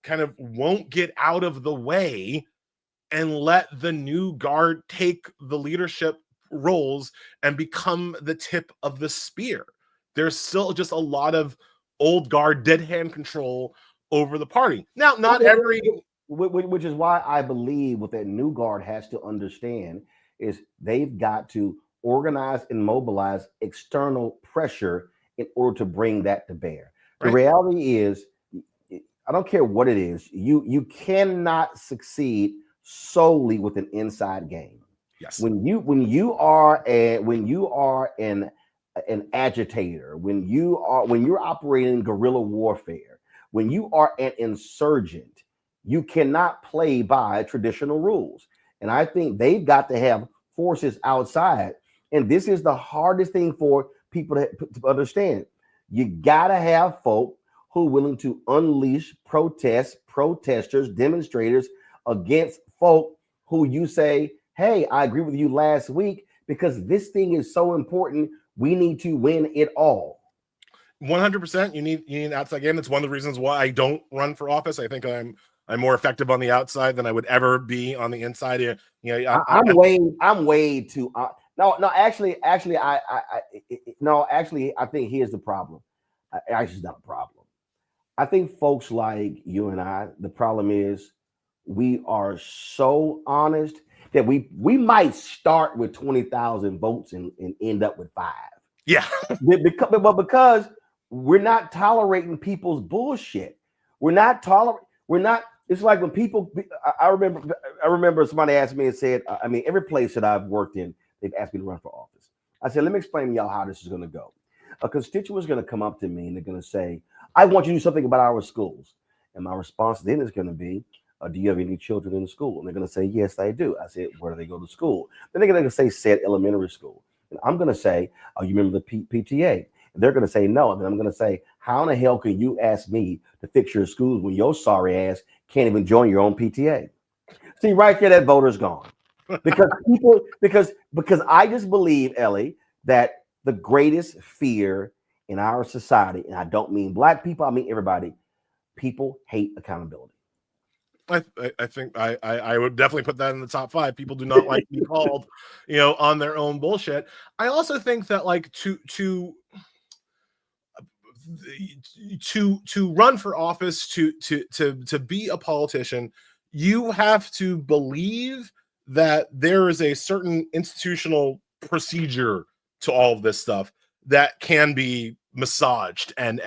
kind of won't get out of the way and let the new guard take the leadership roles and become the tip of the spear. There's still just a lot of old guard dead hand control over the party. Now, not every... Which is why I believe what that new guard has to understand is they've got to organize and mobilize external pressure in order to bring that to bear. Right. The reality is, I don't care what it is, you cannot succeed solely with an inside game. Yes. When you are an agitator, when you're operating guerrilla warfare, when you are an insurgent, you cannot play by traditional rules. And I think they've got to have forces outside. And this is the hardest thing for people to understand. You got to have folk who are willing to unleash protesters, demonstrators against folk who you say, hey, I agree with you last week because this thing is so important. We need to win it all. 100%. You need an outside game. That's one of the reasons why I don't run for office. I think I'm more effective on the outside than I would ever be on the inside. I'm way too. Actually, I think here's the problem. Actually, it's not a problem. I think folks like you and I, the problem is we are so honest that we might start with 20,000 votes and end up with 5. Yeah, because we're not tolerating people's bullshit. We're not. It's like when people. I remember somebody asked me and said, every place that I've worked in, they've asked me to run for office. I said, let me explain to y'all how this is going to go. A constituent is going to come up to me and they're going to say, I want you to do something about our schools. And my response then is going to be, do you have any children in the school? And they're going to say, yes, I do. I said, where do they go to school? Then they're going to say, said elementary school. And I'm going to say, oh, you remember the PTA? And they're going to say no. And then I'm going to say, how in the hell can you ask me to fix your schools when your sorry ass can't even join your own PTA? See, right there, that voter's gone. Because I just believe, Ellie, that the greatest fear in our society, and I don't mean black people, I mean everybody, people hate accountability. I think I would definitely put that in the top 5. People do not like to be called, on their own bullshit. I also think that like to run for office, to be a politician, you have to believe that there is a certain institutional procedure to all of this stuff that can be massaged and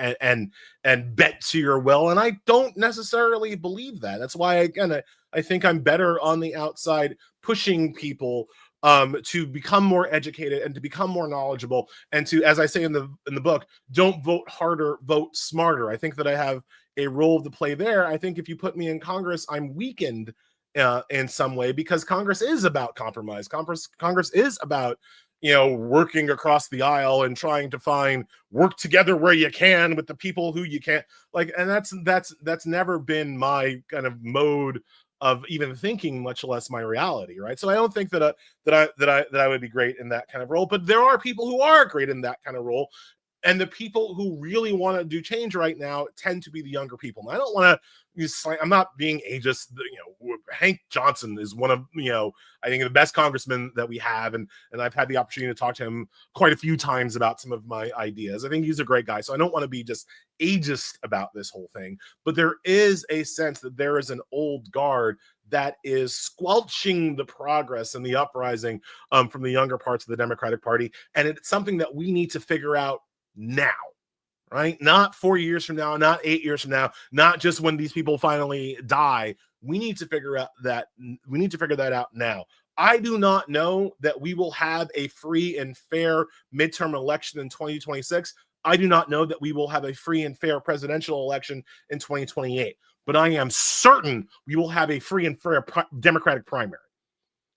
bent to your will. And I don't necessarily believe that. That's why, again, I think I'm better on the outside pushing people to become more educated and to become more knowledgeable, and to, as I say in the book, don't vote harder, vote smarter. I think that I have a role to play there. I think if you put me in Congress, I'm weakened in some way, because Congress is about compromise. Congress is about working across the aisle and trying to work together where you can with the people who you can't, like. And that's never been my kind of mode of even thinking, much less my reality, right? So I don't think that I would be great in that kind of role, but there are people who are great in that kind of role. And the people who really want to do change right now tend to be the younger people. And I don't want to, I'm not being ageist. Hank Johnson is one of, I think the best congressmen that we have. And I've had the opportunity to talk to him quite a few times about some of my ideas. I think he's a great guy. So I don't want to be just ageist about this whole thing. But there is a sense that there is an old guard that is squelching the progress and the uprising from the younger parts of the Democratic Party. And it's something that we need to figure out now, right? Not 4 years from now, not 8 years from now, not just when these people finally die. We need to figure that out now. I do not know that we will have a free and fair midterm election in 2026. I do not know that we will have a free and fair presidential election in 2028. But I am certain we will have a free and fair Democratic primary.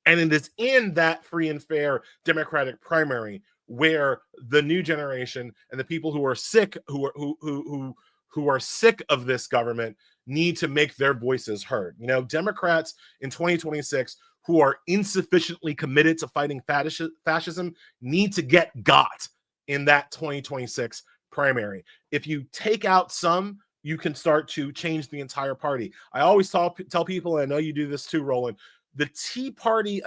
And it is in that free and fair Democratic primary where the new generation and the people who are sick, who are sick of this government, need to make their voices heard. Democrats in 2026 who are insufficiently committed to fighting fascism need to get got in that 2026 primary. If you take out some, you can start to change the entire party. I always tell people, and I know you do this too, Roland, the Tea Party,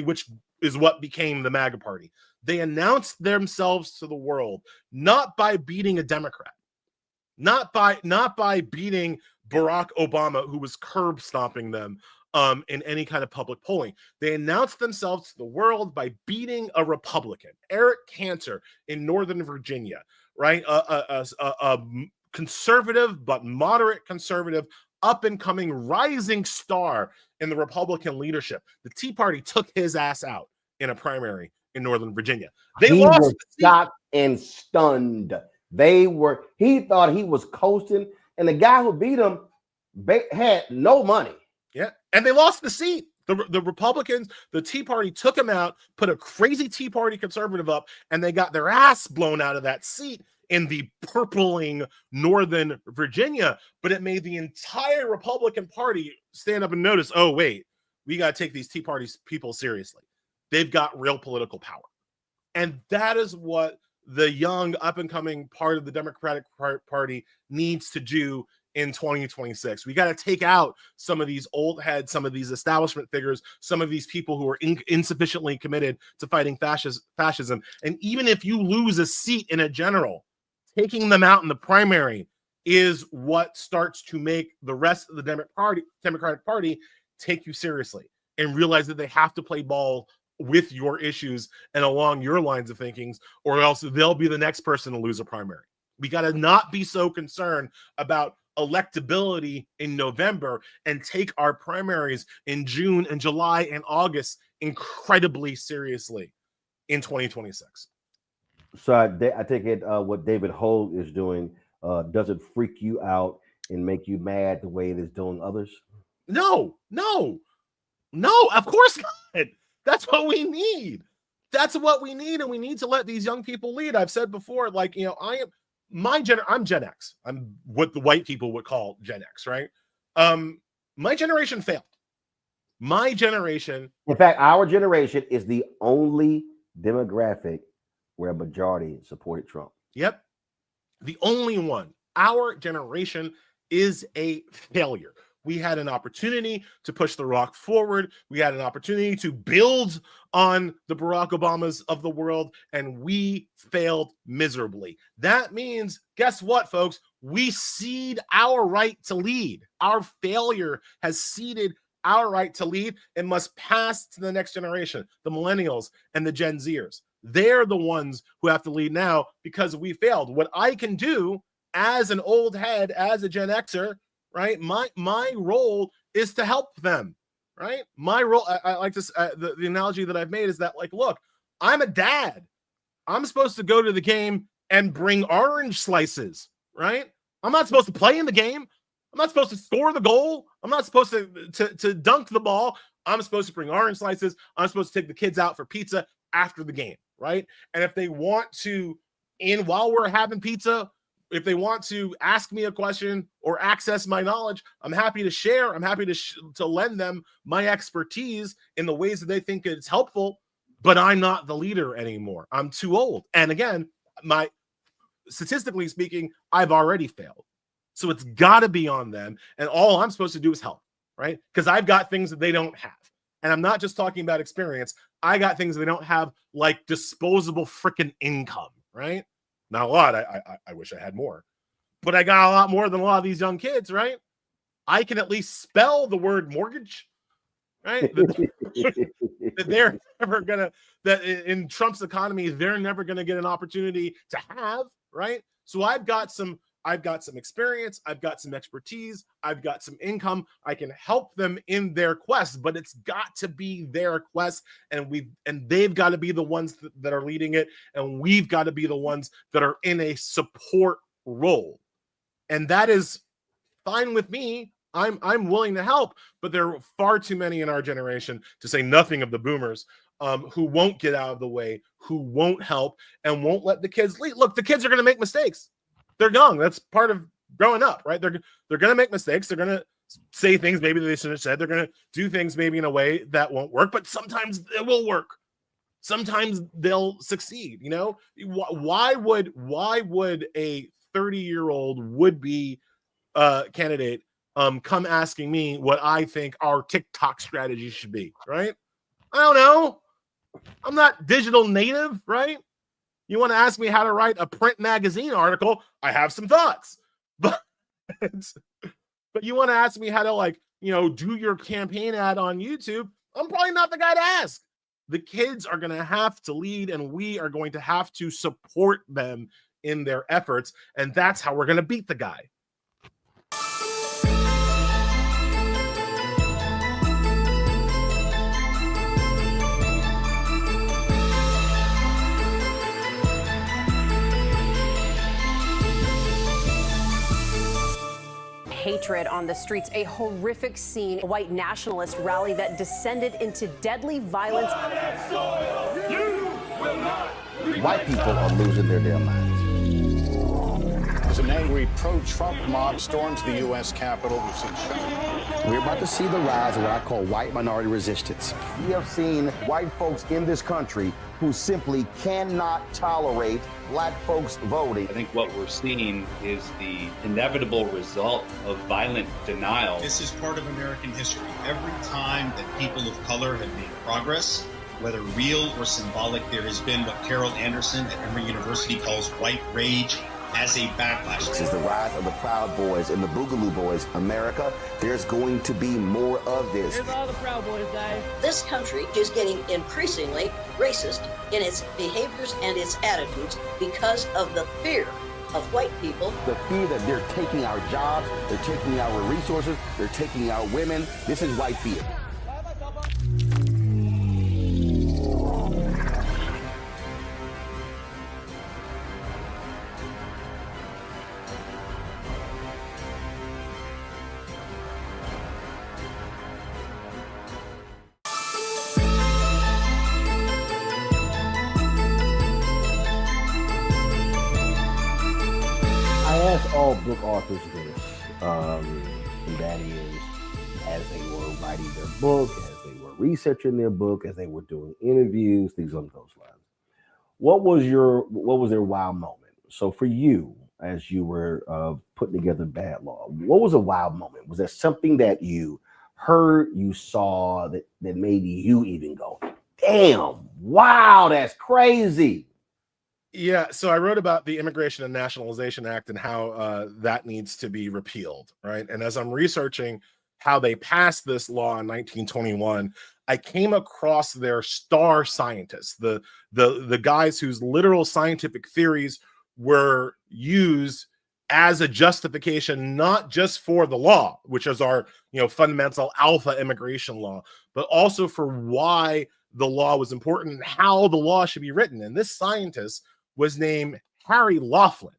which is what became the MAGA party. They announced themselves to the world, not by beating a Democrat, not by beating Barack Obama, who was curb stomping them in any kind of public polling. They announced themselves to the world by beating a Republican, Eric Cantor in Northern Virginia, right? A conservative, but moderate conservative, up and coming rising star in the Republican leadership. The Tea Party took his ass out in a primary in Northern Virginia. He was shocked and stunned. He thought he was coasting, and the guy who beat him had no money. Yeah, and they lost the seat. The Republicans, the Tea Party took him out, put a crazy Tea Party conservative up, and they got their ass blown out of that seat in the purpling Northern Virginia. But it made the entire Republican Party stand up and notice, oh, wait, we got to take these Tea Party people seriously. They've got real political power. And that is what the young, up-and-coming part of the Democratic Party needs to do in 2026. We got to take out some of these old heads, some of these establishment figures, some of these people who are insufficiently committed to fighting fascism. And even if you lose a seat in a general, taking them out in the primary is what starts to make the rest of the Democratic Party take you seriously and realize that they have to play ball with your issues and along your lines of thinking, or else they'll be the next person to lose a primary. We got to not be so concerned about electability in November and take our primaries in June and July and August incredibly seriously in 2026. So I take it what David Hogue is doing, does it freak you out and make you mad the way it is doing others? No, of course not. That's what we need. And we need to let these young people lead. I've said before, like, I'm Gen X. I'm what the white people would call Gen X, right? My generation failed. My generation. In fact, our generation is the only demographic where a majority supported Trump. Yep. The only one. Our generation is a failure. We had an opportunity to push the rock forward. We had an opportunity to build on the Barack Obamas of the world, and we failed miserably. That means, guess what, folks? We cede our right to lead. Our failure has ceded our right to lead and must pass to the next generation, the millennials and the Gen Zers. They're the ones who have to lead now because we failed. What I can do as an old head, as a Gen Xer, right? My role is to help them, right? My role, I like this, the analogy that I've made is that, like, look, I'm a dad. I'm supposed to go to the game and bring orange slices, right? I'm not supposed to play in the game. I'm not supposed to score the goal. I'm not supposed to dunk the ball. I'm supposed to bring orange slices. I'm supposed to take the kids out for pizza after the game, right? And if they want to, while we're having pizza, if they want to ask me a question or access my knowledge, I'm happy to share. I'm happy to lend them my expertise in the ways that they think it's helpful, but I'm not the leader anymore. I'm too old. And again, statistically speaking, I've already failed. So it's got to be on them. And all I'm supposed to do is help, right? Because I've got things that they don't have. And I'm not just talking about experience. I got things they don't have, like disposable freaking income, right? Not a lot. I wish I had more, but I got a lot more than a lot of these young kids, right? I can at least spell the word mortgage, right? That they're never gonna, that in Trump's economy, they're never gonna get an opportunity to have, right? So I've got some experience, I've got some expertise, I've got some income. I can help them in their quest, but it's got to be their quest, and they've got to be the ones that are leading it, and we've got to be the ones that are in a support role. And that is fine with me. I'm willing to help, but there are far too many in our generation, to say nothing of the boomers, who won't get out of the way, who won't help, and won't let the kids lead. Look, the kids are going to make mistakes. They're young. That's part of growing up, right? They're going to make mistakes. They're going to say things maybe they shouldn't have said. They're going to do things maybe in a way that won't work, but sometimes it will work. Sometimes they'll succeed. You know, why would a 30-year-old would-be candidate come asking me what I think our TikTok strategy should be, right? I don't know. I'm not digital native, right? You want to ask me how to write a print magazine article? I have some thoughts, but you want to ask me how to, like, do your campaign ad on YouTube? I'm probably not the guy to ask. The kids are going to have to lead, and we are going to have to support them in their efforts. And that's how we're going to beat the guy. Hatred on the streets, a horrific scene, a white nationalist rally that descended into deadly violence. White people are losing their damn minds. As an angry pro-Trump mob storms the U.S. Capitol, We're about to see the rise of what I call white minority resistance. We have seen white folks in this country who simply cannot tolerate black folks voting. I think what we're seeing is the inevitable result of violent denial. This is part of American history. Every time that people of color have made progress, whether real or symbolic, there has been what Carol Anderson at Emory University calls white rage as a backlash. This is the rise of the Proud Boys and the Boogaloo Boys. America, there's going to be more of this. Here's all the Proud Boys, guys. This country is getting increasingly racist in its behaviors and its attitudes because of the fear of white people. The fear that they're taking our jobs, they're taking our resources, they're taking our women. This is white fear. All book authors this, and that is, as they were writing their book, as they were researching their book, as they were doing interviews, things along those lines. What was their wow moment? So for you, as you were putting together Bad Law? What was a wild moment? Was there something that you heard, you saw that made you even go, damn, wow, that's crazy? Yeah, so I wrote about the Immigration and Nationalization Act and how that needs to be repealed, right? And as I'm researching how they passed this law in 1921, I came across their star scientists, the guys whose literal scientific theories were used as a justification, not just for the law, which is our fundamental alpha immigration law, but also for why the law was important and how the law should be written. And this scientist was named Harry Laughlin,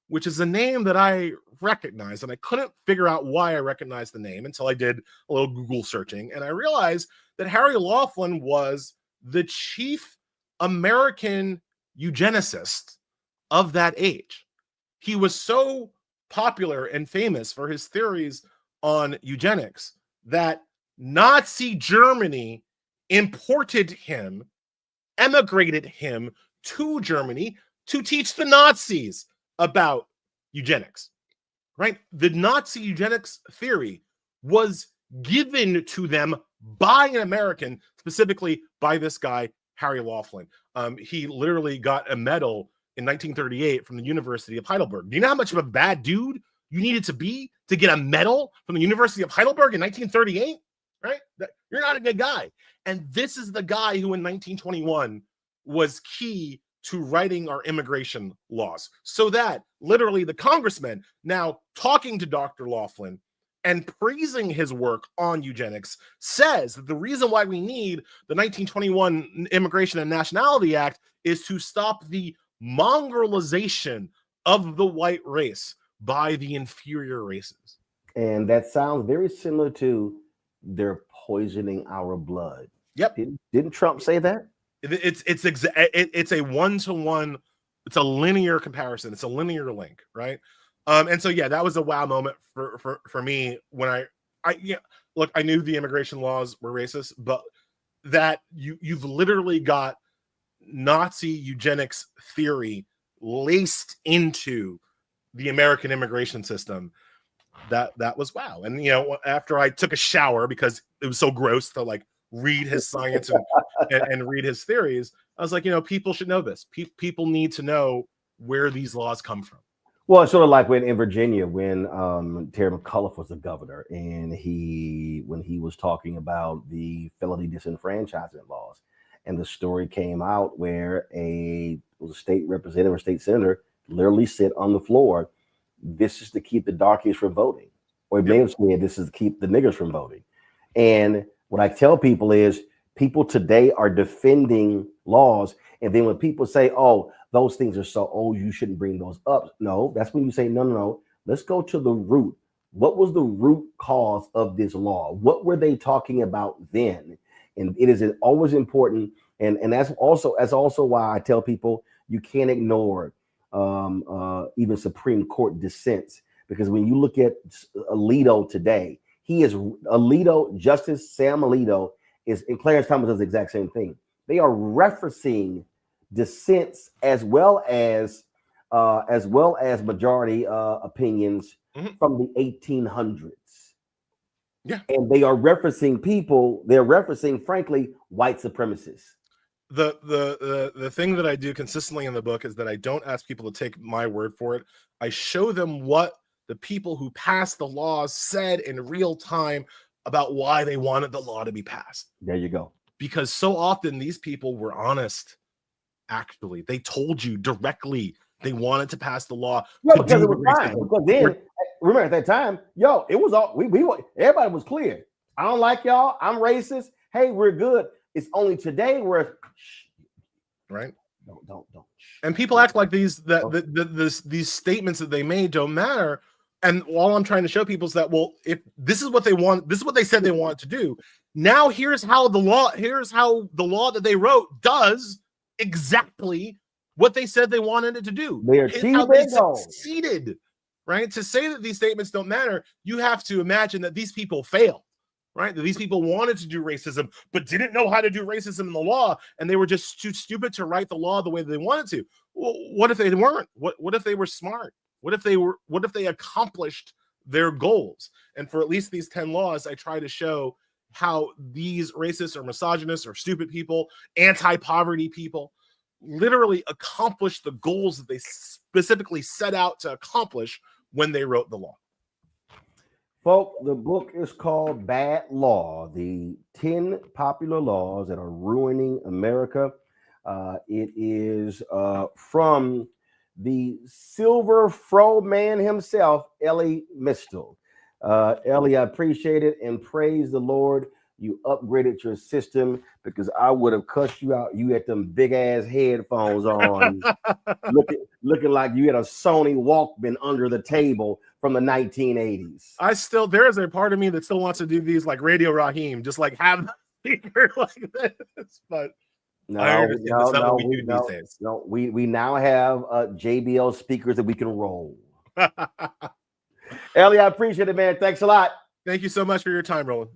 which is a name that I recognized, and I couldn't figure out why I recognized the name until I did a little Google searching, and I realized that Harry Laughlin was the chief American eugenicist of that age. He was so popular and famous for his theories on eugenics that Nazi Germany imported him, emigrated him to Germany to teach the Nazis about eugenics, right? The Nazi eugenics theory was given to them by an American, specifically by this guy, Harry Laughlin. He literally got a medal in 1938 from the University of Heidelberg. Do you know how much of a bad dude you needed to be to get a medal from the University of Heidelberg in 1938, right? You're not a good guy. And this is the guy who in 1921 was key to writing our immigration laws, so that literally the congressman now talking to Dr. Laughlin and praising his work on eugenics says that the reason why we need the 1921 Immigration and Nationality Act is to stop the mongrelization of the white race by the inferior races. And that sounds very similar to they're poisoning our blood. Yep. Didn't Trump say that? It's a one-to-one, it's a linear comparison, it's a linear link, right? And so yeah, that was a wow moment for me when I look, I knew the immigration laws were racist, but that you've literally got Nazi eugenics theory laced into the American immigration system. That was wow. And after I took a shower because it was so gross to like read his science and read his theories, I was like, people should know this. People need to know where these laws come from. Well, it's sort of like in Virginia, when Terry McAuliffe was the governor, and when he was talking about the felony disenfranchisement laws, and the story came out where a state representative or state senator literally said on the floor, "This is to keep the darkies from voting," or he may have said, "This is to keep the niggers from voting." And what I tell people is, people today are defending laws, and then when people say, "Oh, those things are so old, you shouldn't bring those up," no, that's when you say, no, let's go to the root. What was the root cause of this law? What were they talking about then? And it is always important, and that's also why I tell people you can't ignore even Supreme Court dissents, because when you look at Alito today, Justice Sam Alito and Clarence Thomas does the exact same thing. They are referencing dissents as well as majority opinions from the 1800s. Yeah, and they are referencing people. They're referencing, frankly, white supremacists. The thing that I do consistently in the book is that I don't ask people to take my word for it. I show them what the people who passed the laws said in real time about why they wanted the law to be passed. There you go. Because so often these people were honest. Actually, they told you directly they wanted to pass the law. Yeah, because it was fine. Because then, remember at that time, it was all we everybody was clear. I don't like y'all. I'm racist. Hey, we're good. It's only today where, right? Don't. And people act like these statements that they made don't matter. And all I'm trying to show people is that, well, if this is what they want, this is what they said they wanted to do. Now here's how the law that they wrote does exactly what they said they wanted it to do. They achieved their goal. Succeeded, right? To say that these statements don't matter, you have to imagine that these people failed, right? That these people wanted to do racism, but didn't know how to do racism in the law, and they were just too stupid to write the law the way that they wanted to. Well, what if they weren't? What if they were smart? What if they accomplished their goals? And for at least these 10 laws, I try to show how these racist or misogynist or stupid people, anti-poverty people, literally accomplish the goals that they specifically set out to accomplish when they wrote the law. Folks, the book is called Bad Law, the 10 popular laws that are ruining America. It is from the Silver Fro man himself, Ellie Mistel. Ellie, I appreciate it and praise the Lord. You upgraded your system because I would have cussed you out. You had them big ass headphones on, looking like you had a Sony Walkman under the table from the 1980s. There is a part of me that still wants to do these like Radio Raheem, just like have the speaker like this. But we now have JBL speakers that we can roll. Ellie, I appreciate it, man. Thanks a lot. Thank you so much for your time, Roland.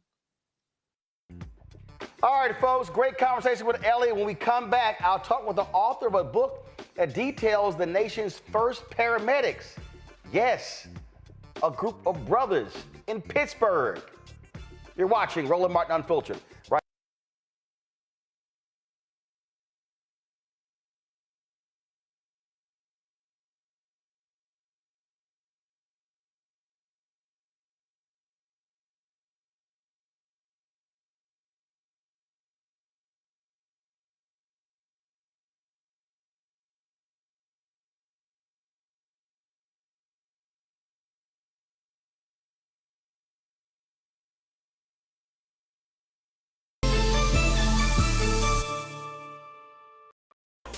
All right, folks, great conversation with Ellie. When we come back, I'll talk with the author of a book that details the nation's first paramedics. Yes, a group of brothers in Pittsburgh. You're watching Roland Martin Unfiltered. Right.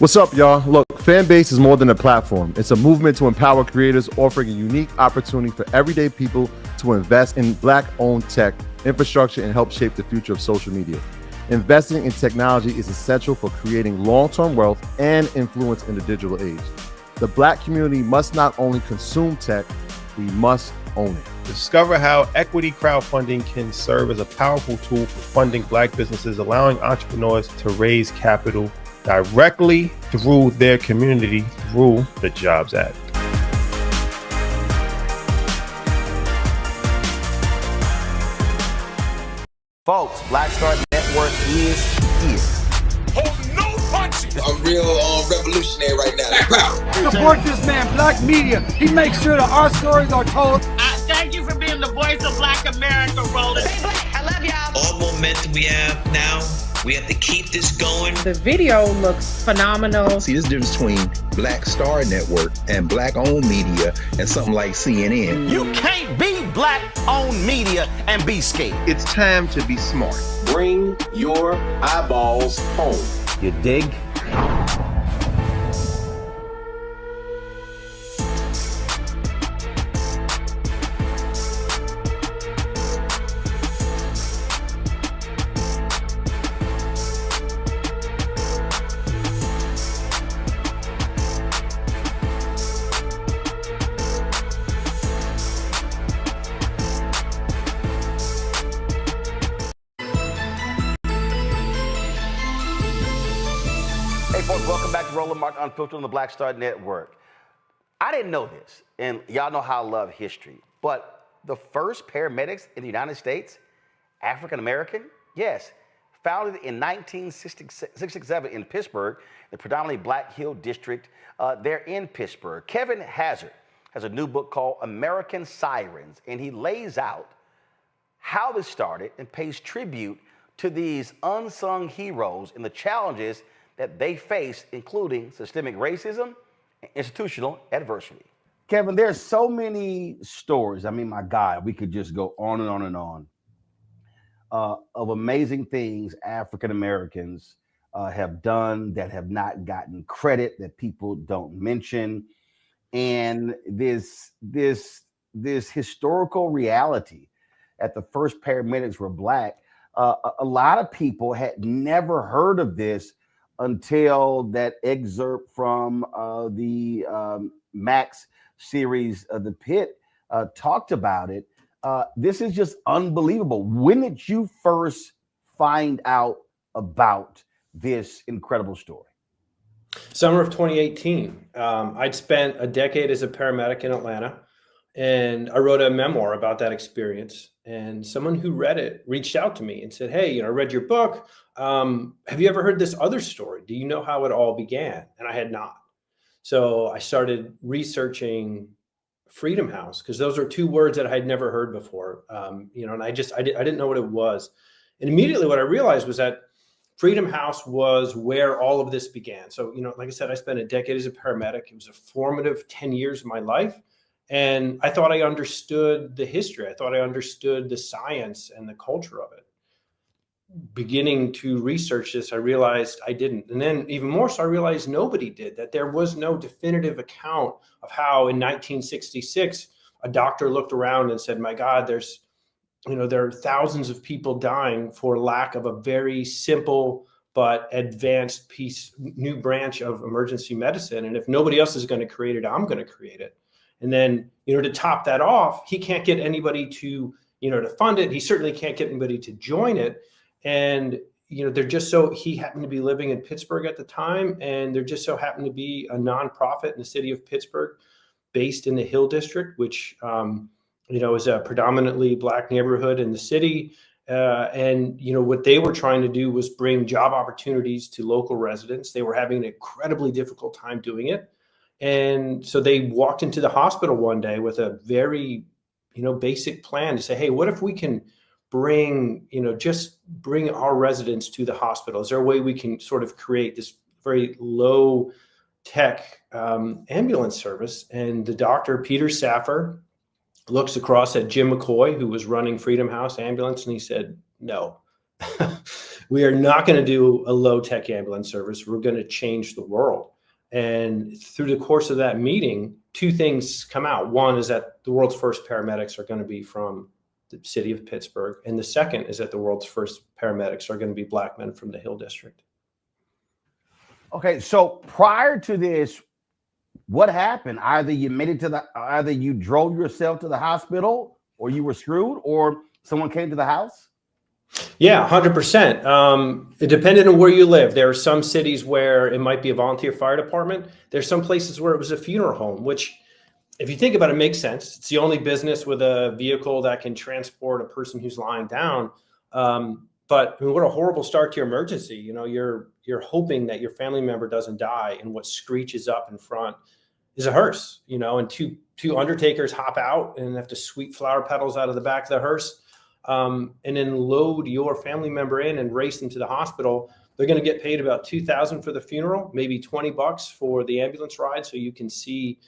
What's up, y'all? Look, Fanbase is more than a platform. It's a movement to empower creators, offering a unique opportunity for everyday people to invest in Black-owned tech, infrastructure, and help shape the future of social media. Investing in technology is essential for creating long-term wealth and influence in the digital age. The Black community must not only consume tech, we must own it. Discover how equity crowdfunding can serve as a powerful tool for funding Black businesses, allowing entrepreneurs to raise capital directly through their community through the Jobs Act. Folks, Black Star Network is here. Oh, no punches! I'm real revolutionary right now. Support this man, Black Media. He makes sure that our stories are told. Thank you for being the voice of Black America, Roland. Stay Black. I love y'all. All momentum we have now. We have to keep this going. The video looks phenomenal. See, there's a difference between Black Star Network and Black-owned media and something like CNN. You can't be Black-owned media and be scared. It's time to be smart. Bring your eyeballs home. You dig? Welcome back to Roland Martin Unfiltered on the Black Star Network. I didn't know this, and y'all know how I love history, but the first paramedics in the United States, African American, yes, founded in 1967 in Pittsburgh, the predominantly Black Hill District there in Pittsburgh. Kevin Hazard has a new book called American Sirens, and he lays out how this started and pays tribute to these unsung heroes and the challenges that they face, including systemic racism and institutional adversity. Kevin, there's so many stories. I mean, my God, we could just go on and on and on of amazing things African Americans have done that have not gotten credit, that people don't mention. And this historical reality that the first paramedics were Black, a lot of people had never heard of this until that excerpt from the Max series, The Pit, talked about it. This is just unbelievable. When did you first find out about this incredible story? Summer of 2018. I'd spent a decade as a paramedic in Atlanta, and I wrote a memoir about that experience. And someone who read it reached out to me and said, "Hey, I read your book. Have you ever heard this other story? Do you know how it all began?" And I had not. So I started researching Freedom House, because those are two words that I had never heard before. And I didn't know what it was. And immediately what I realized was that Freedom House was where all of this began. So, like I said, I spent a decade as a paramedic. It was a formative 10 years of my life. And I thought I understood the history. I thought I understood the science and the culture of it. Beginning to research this, I realized I didn't. And then even more so, I realized nobody did, that there was no definitive account of how in 1966, a doctor looked around and said, my God, there are thousands of people dying for lack of a very simple but advanced new branch of emergency medicine. And if nobody else is going to create it, I'm going to create it. And then, to top that off, he can't get anybody to fund it. He certainly can't get anybody to join it. And, he happened to be living in Pittsburgh at the time. And there just so happened to be a nonprofit in the city of Pittsburgh based in the Hill District, which, is a predominantly Black neighborhood in the city. And what they were trying to do was bring job opportunities to local residents. They were having an incredibly difficult time doing it. And so they walked into the hospital one day with a very, basic plan to say, hey, what if we can bring our residents to the hospital? Is there a way we can sort of create this very low tech ambulance service? And the doctor, Peter Saffer, looks across at Jim McCoy, who was running Freedom House Ambulance, and he said, no, we are not going to do a low tech ambulance service. We're going to change the world. And through the course of that meeting, two things come out. One is that the world's first paramedics are going to be from the city of Pittsburgh. And the second is that the world's first paramedics are going to be Black men from the Hill District. Okay, so prior to this, what happened? Either you drove yourself to the hospital, or you were screwed, or someone came to the house? Yeah, 100%. It depended on where you live. There are some cities where it might be a volunteer fire department. There's some places where it was a funeral home, which, if you think about it, makes sense. It's the only business with a vehicle that can transport a person who's lying down. But what a horrible start to your emergency. You're hoping that your family member doesn't die, and what screeches up in front is a hearse, and two undertakers hop out and have to sweep flower petals out of the back of the hearse. And then load your family member in and race them to the hospital. They're going to get paid about $2,000 for the funeral, maybe $20 for the ambulance ride, so you can see,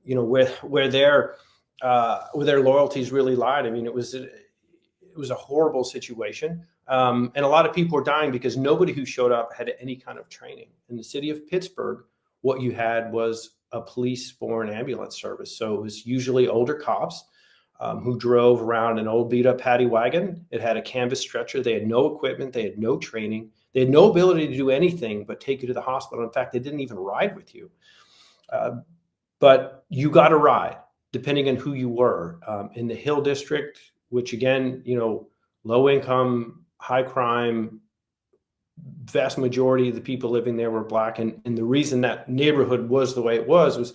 where their loyalties really lied. I mean, it was a horrible situation, and a lot of people were dying because nobody who showed up had any kind of training. In the city of Pittsburgh, what you had was a police-borne ambulance service, so it was usually older cops. Who drove around an old beat up paddy wagon. It had a canvas stretcher. They had no equipment. They had no training. They had no ability to do anything but take you to the hospital. In fact, they didn't even ride with you. But you got a ride, depending on who you were. In the Hill District, which again, low income, high crime, vast majority of the people living there were Black. And the reason that neighborhood was the way it was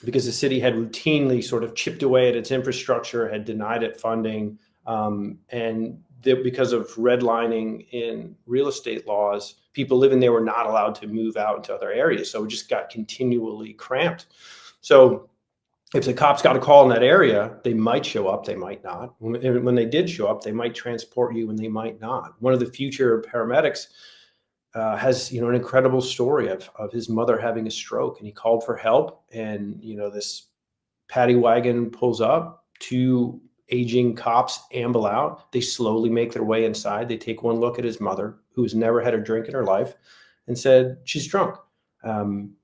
because the city had routinely sort of chipped away at its infrastructure, had denied it funding, and because of redlining in real estate laws, people living there were not allowed to move out into other areas. So it just got continually cramped. So if the cops got a call in that area, they might show up, they might not. When they did show up, they might transport you and they might not. One of the future paramedics has an incredible story of his mother having a stroke, and he called for help, and this paddy wagon pulls up, two aging cops amble out. They slowly make their way inside. They take one look at his mother, who has never had a drink in her life, and said, she's drunk.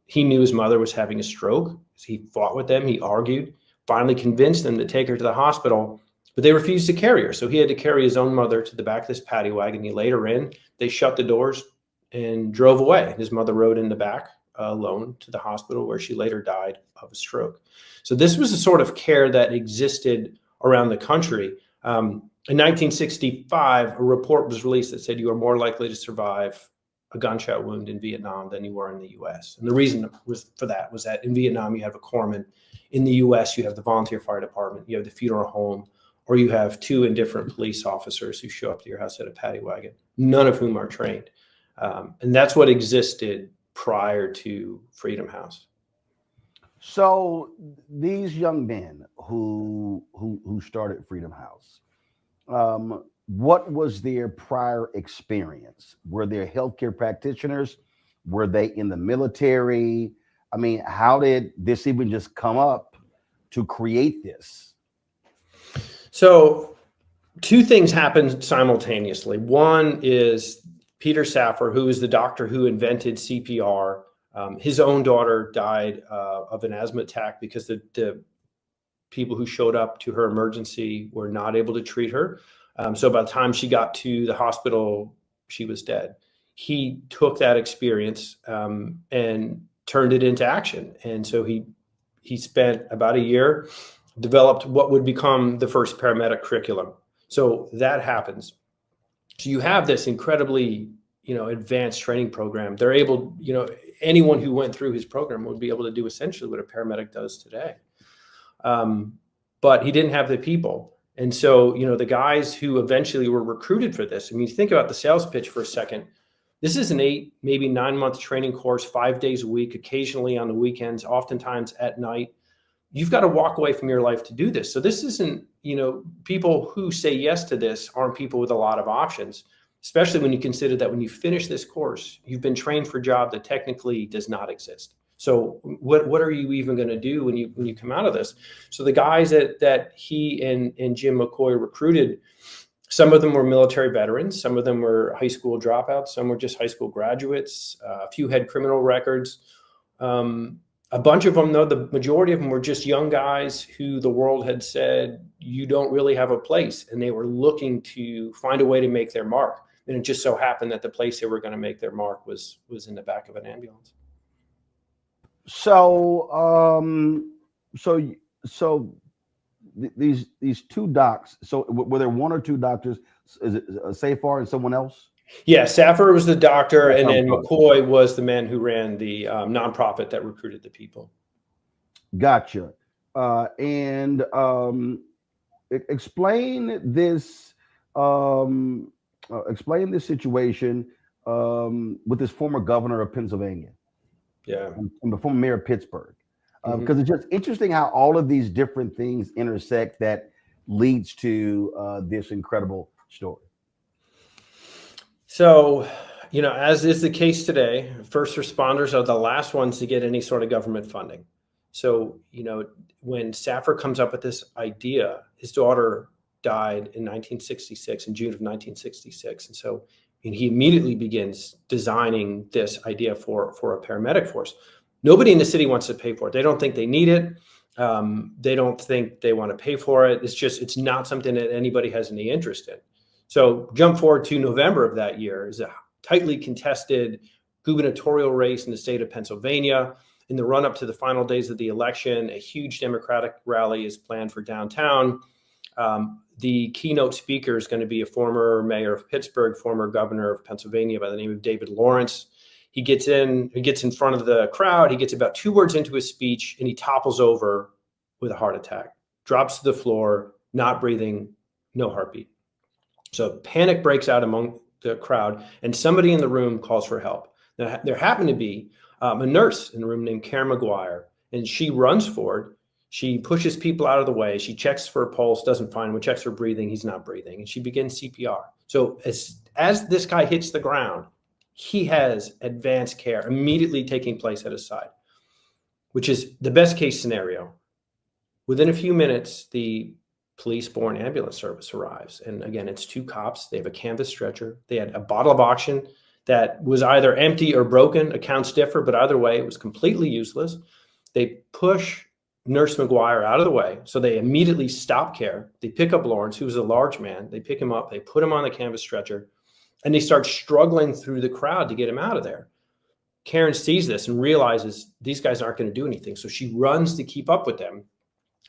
He knew his mother was having a stroke. He fought with them. He argued, finally convinced them to take her to the hospital, but they refused to carry her. So he had to carry his own mother to the back of this paddy wagon. He laid her in. They shut the doors and drove away. His mother rode in the back alone to the hospital, where she later died of a stroke. So this was the sort of care that existed around the country. In 1965, a report was released that said you are more likely to survive a gunshot wound in Vietnam than you were in the U.S. And the reason was that in Vietnam, you have a corpsman. In the U.S., you have the volunteer fire department, you have the funeral home, or you have two indifferent police officers who show up to your house at a paddy wagon, none of whom are trained. And that's what existed prior to Freedom House. So these young men who started Freedom House, what was their prior experience? Were they healthcare practitioners? Were they in the military? I mean, how did this even just come up to create this? So two things happened simultaneously. One is Peter Safar, who is the doctor who invented CPR. His own daughter died of an asthma attack because the people who showed up to her emergency were not able to treat her. So by the time she got to the hospital, she was dead. He took that experience and turned it into action. And so he spent about a year, developed what would become the first paramedic curriculum. So that happens. So you have this incredibly, advanced training program. They're able, anyone who went through his program would be able to do essentially what a paramedic does today. But he didn't have the people. And so, the guys who eventually were recruited for this, I mean, think about the sales pitch for a second. This is an 8, maybe 9-month training course, 5 days a week, occasionally on the weekends, oftentimes at night. You've got to walk away from your life to do this. So this isn't, people who say yes to this aren't people with a lot of options, especially when you consider that when you finish this course, you've been trained for a job that technically does not exist. So what are you even going to do when you come out of this? So the guys that he and Jim McCoy recruited, some of them were military veterans, some of them were high school dropouts, some were just high school graduates, a few had criminal records. A bunch of them, though, the majority of them were just young guys who the world had said, you don't really have a place. And they were looking to find a way to make their mark. And it just so happened that the place they were going to make their mark was in the back of an ambulance. So, these two docs. So, were there one or two doctors? Is it Safar and someone else? Yeah, Safar was the doctor, and then McCoy was the man who ran the nonprofit that recruited the people. Gotcha. And explain this. Explain this situation with this former governor of Pennsylvania. Yeah, and the former mayor of Pittsburgh, because it's just interesting how all of these different things intersect that leads to this incredible story. So, as is the case today, first responders are the last ones to get any sort of government funding. So, when Safar comes up with this idea, his daughter died in 1966, in June of 1966. And so he immediately begins designing this idea for a paramedic force. Nobody in the city wants to pay for it. They don't think they need it. They don't think they want to pay for it. It's not something that anybody has any interest in. So jump forward to November of that year, is a tightly contested gubernatorial race in the state of Pennsylvania. In the run up to the final days of the election, a huge Democratic rally is planned for downtown. The keynote speaker is going to be a former mayor of Pittsburgh, former governor of Pennsylvania by the name of David Lawrence. He gets in front of the crowd. He gets about 2 words into his speech and he topples over with a heart attack, drops to the floor, not breathing, no heartbeat. So panic breaks out among the crowd and somebody in the room calls for help. Now, there happened to be a nurse in the room named Karen McGuire, and she runs forward. She pushes people out of the way. She checks for a pulse, doesn't find him. Checks for breathing. He's not breathing. And she begins CPR. So as this guy hits the ground, he has advanced care immediately taking place at his side, which is the best case scenario. Within a few minutes, the police-borne ambulance service arrives. And again, it's 2 cops. They have a canvas stretcher. They had a bottle of oxygen that was either empty or broken. Accounts differ, but either way, it was completely useless. They push Nurse McGuire out of the way. So they immediately stop care. They pick up Lawrence, who was a large man. They pick him up. They put him on the canvas stretcher, and they start struggling through the crowd to get him out of there. Karen sees this and realizes these guys aren't going to do anything. So she runs to keep up with them.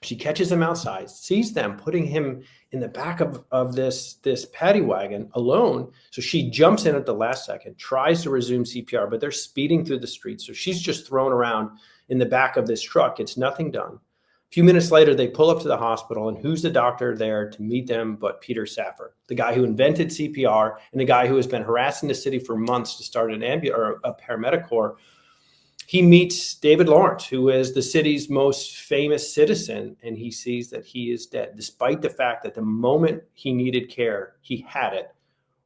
She catches him outside, sees them putting him in the back of this paddy wagon alone. So she jumps in at the last second, tries to resume CPR, but they're speeding through the streets. So she's just thrown around in the back of this truck. It's nothing done. A few minutes later, they pull up to the hospital, and who's the doctor there to meet them but Peter Safar, the guy who invented CPR and the guy who has been harassing the city for months to start a paramedic corps. He meets David Lawrence, who is the city's most famous citizen, and he sees that he is dead, despite the fact that the moment he needed care, he had it.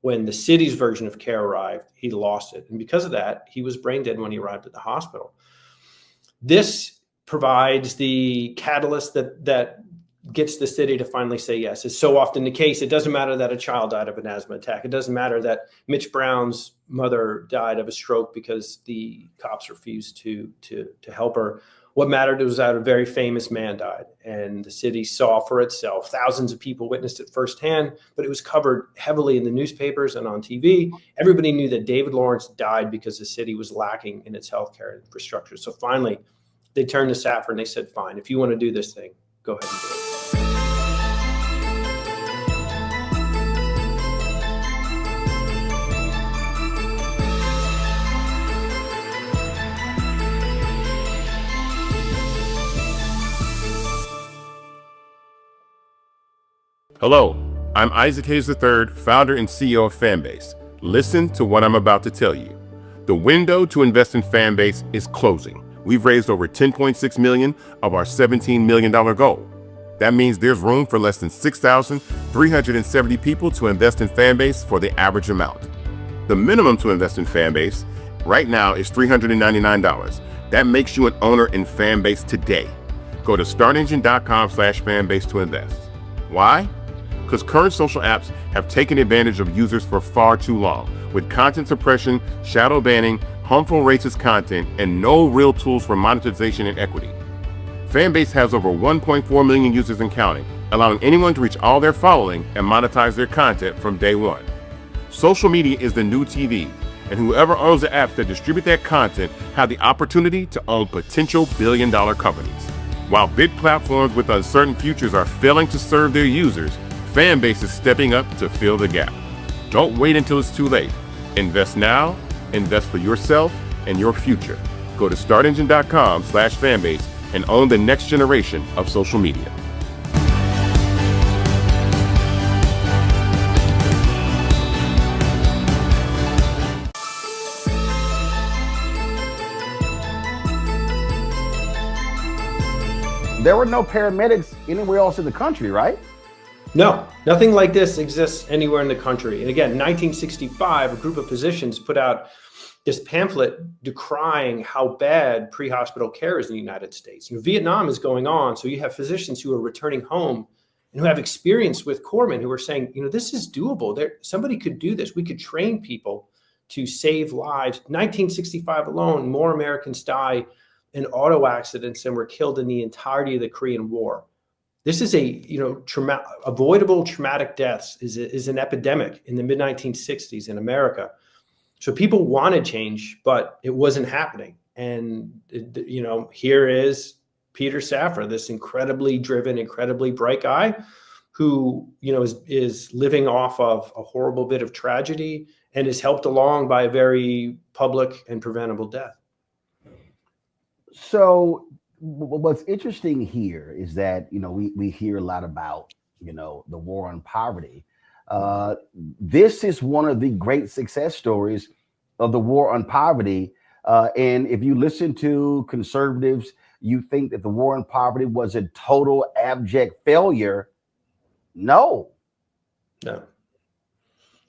When the city's version of care arrived, he lost it. And because of that, he was brain dead when he arrived at the hospital. This provides the catalyst that gets the city to finally say yes. It's so often the case. It doesn't matter that a child died of an asthma attack. It doesn't matter that Mitch Brown's mother died of a stroke because the cops refused to help her. What mattered was that a very famous man died, and the city saw for itself. Thousands of people witnessed it firsthand, but it was covered heavily in the newspapers and on TV. Everybody knew that David Lawrence died because the city was lacking in its healthcare infrastructure. So finally, they turned to Safar and they said, fine, if you want to do this thing, go ahead and do it. Hello, I'm Isaac Hayes III, founder and CEO of Fanbase. Listen to what I'm about to tell you. The window to invest in Fanbase is closing. We've raised over $10.6 million of our $17 million goal. That means there's room for less than 6,370 people to invest in Fanbase for the average amount. The minimum to invest in Fanbase right now is $399. That makes you an owner in Fanbase today. Go to startengine.com/fanbase to invest. Why? Because current social apps have taken advantage of users for far too long, with content suppression, shadow banning, harmful racist content, and no real tools for monetization and equity. Fanbase has over 1.4 million users and counting, allowing anyone to reach all their following and monetize their content from day one. Social media is the new TV, and whoever owns the apps that distribute that content have the opportunity to own potential billion-dollar companies. While big platforms with uncertain futures are failing to serve their users, Fanbase is stepping up to fill the gap. Don't wait until it's too late. Invest now, invest for yourself and your future. Go to startengine.com/fanbase and own the next generation of social media. There were no paramedics anywhere else in the country, right? No, nothing like this exists anywhere in the country. And again, 1965, a group of physicians put out this pamphlet decrying how bad pre-hospital care is in the United States. Vietnam is going on, so you have physicians who are returning home and who have experience with corpsmen who are saying, this is doable. Somebody could do this. We could train people to save lives. 1965 alone, more Americans die in auto accidents than were killed in the entirety of the Korean War. This is avoidable traumatic deaths is an epidemic in the mid-1960s in America. So people wanted change, but it wasn't happening. And, here is Peter Safar, this incredibly driven, incredibly bright guy who, is living off of a horrible bit of tragedy and is helped along by a very public and preventable death. So what's interesting here is that, we hear a lot about, the war on poverty. This is one of the great success stories of the war on poverty. And if you listen to conservatives, you think that the war on poverty was a total abject failure. No.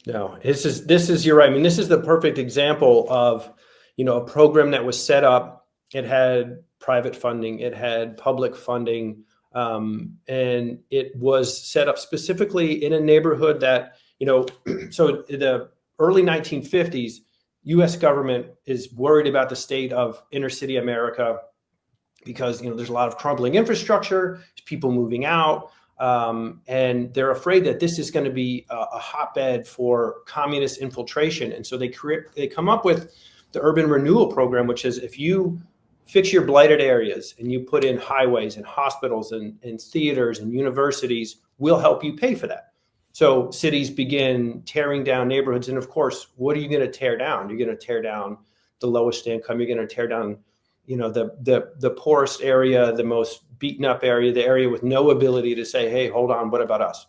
This is, you're right. I mean, this is the perfect example of, a program that was set up. It had private funding, it had public funding, and it was set up specifically in a neighborhood that, so in the early 1950s, U.S. government is worried about the state of inner city America because, there's a lot of crumbling infrastructure, there's people moving out, and they're afraid that this is going to be a hotbed for communist infiltration. And so they come up with the urban renewal program, which is if you fix your blighted areas and you put in highways and hospitals and theaters and universities, we'll help you pay for that. So cities begin tearing down neighborhoods. And of course, what are you going to tear down? You're going to tear down the lowest income. You're going to tear down, the poorest area, the most beaten up area, the area with no ability to say, hey, hold on, what about us?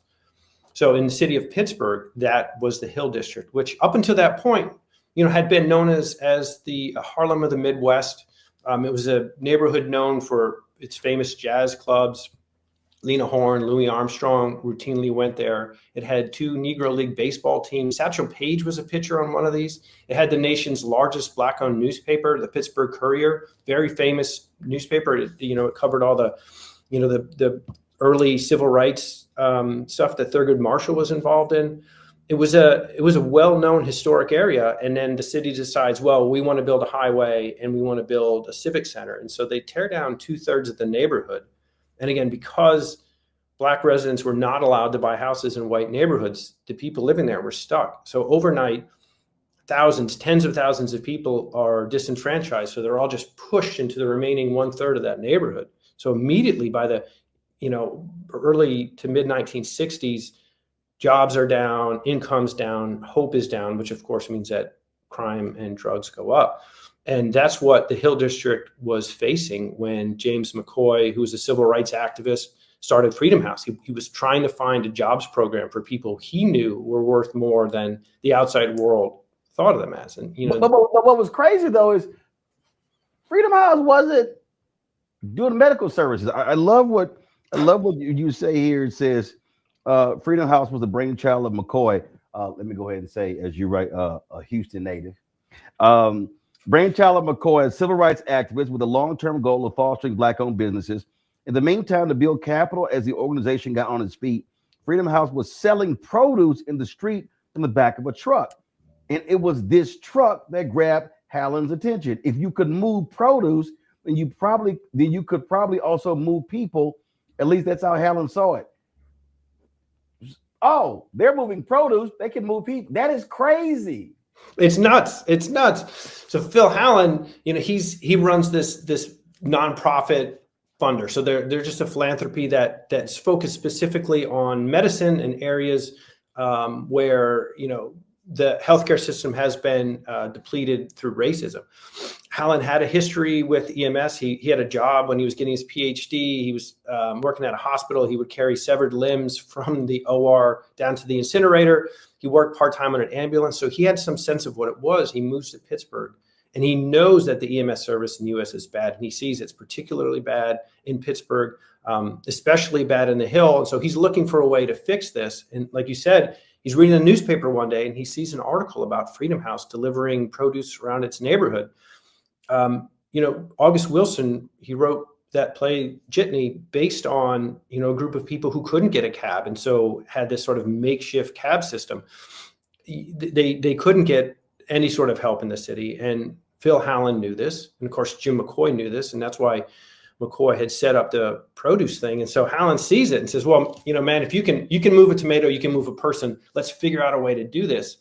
So in the city of Pittsburgh, that was the Hill District, which up until that point, had been known as the Harlem of the Midwest. It was a neighborhood known for its famous jazz clubs. Lena Horne, Louis Armstrong routinely went there. It had 2 Negro League baseball teams. Satchel Paige was a pitcher on one of these. It had the nation's largest Black-owned newspaper, the Pittsburgh Courier, very famous newspaper. It covered all the, the early civil rights stuff that Thurgood Marshall was involved in. It was a well-known historic area, and then the city decides, well, we want to build a highway and we want to build a civic center, and so they tear down 2/3 of the neighborhood. And again, because Black residents were not allowed to buy houses in white neighborhoods, the people living there were stuck. So overnight, thousands, tens of thousands of people are disenfranchised. So they're all just pushed into the remaining 1/3 of that neighborhood. So immediately by the early to mid 1960s, jobs are down, income's down, hope is down, which of course means that crime and drugs go up. And that's what the Hill District was facing when James McCoy, who was a civil rights activist, started Freedom House. He was trying to find a jobs program for people he knew were worth more than the outside world thought of them as. And but what was crazy though is Freedom House wasn't doing medical services. I love what you say here. It says Freedom House was the brainchild of McCoy. Let me go ahead and say, as you write, a Houston native. Brainchild of McCoy, a civil rights activist with a long-term goal of fostering Black-owned businesses. In the meantime, to build capital as the organization got on its feet, Freedom House was selling produce in the street from the back of a truck. And it was this truck that grabbed Hallen's attention. If you could move produce, then you could probably also move people. At least that's how Hallen saw it. Oh, they're moving produce. They can move people. That is crazy. It's nuts. It's nuts. So Phil Hallen, he runs this nonprofit funder. So they're just a philanthropy that's focused specifically on medicine and areas where the healthcare system has been depleted through racism. Hallen had a history with EMS. He had a job when he was getting his PhD. He was working at a hospital. He would carry severed limbs from the OR down to the incinerator. He worked part-time on an ambulance. So he had some sense of what it was. He moves to Pittsburgh and he knows that the EMS service in the U.S. is bad. And he sees it's particularly bad in Pittsburgh, especially bad in the Hill. And so he's looking for a way to fix this. And like you said, he's reading the newspaper one day and he sees an article about Freedom House delivering produce around its neighborhood. August Wilson, he wrote that play Jitney based on, a group of people who couldn't get a cab. And so had this sort of makeshift cab system. They couldn't get any sort of help in the city. And Phil Hallen knew this. And of course, Jim McCoy knew this. And that's why McCoy had set up the produce thing. And so Hallen sees it and says, well, man, if you can move a tomato, you can move a person. Let's figure out a way to do this.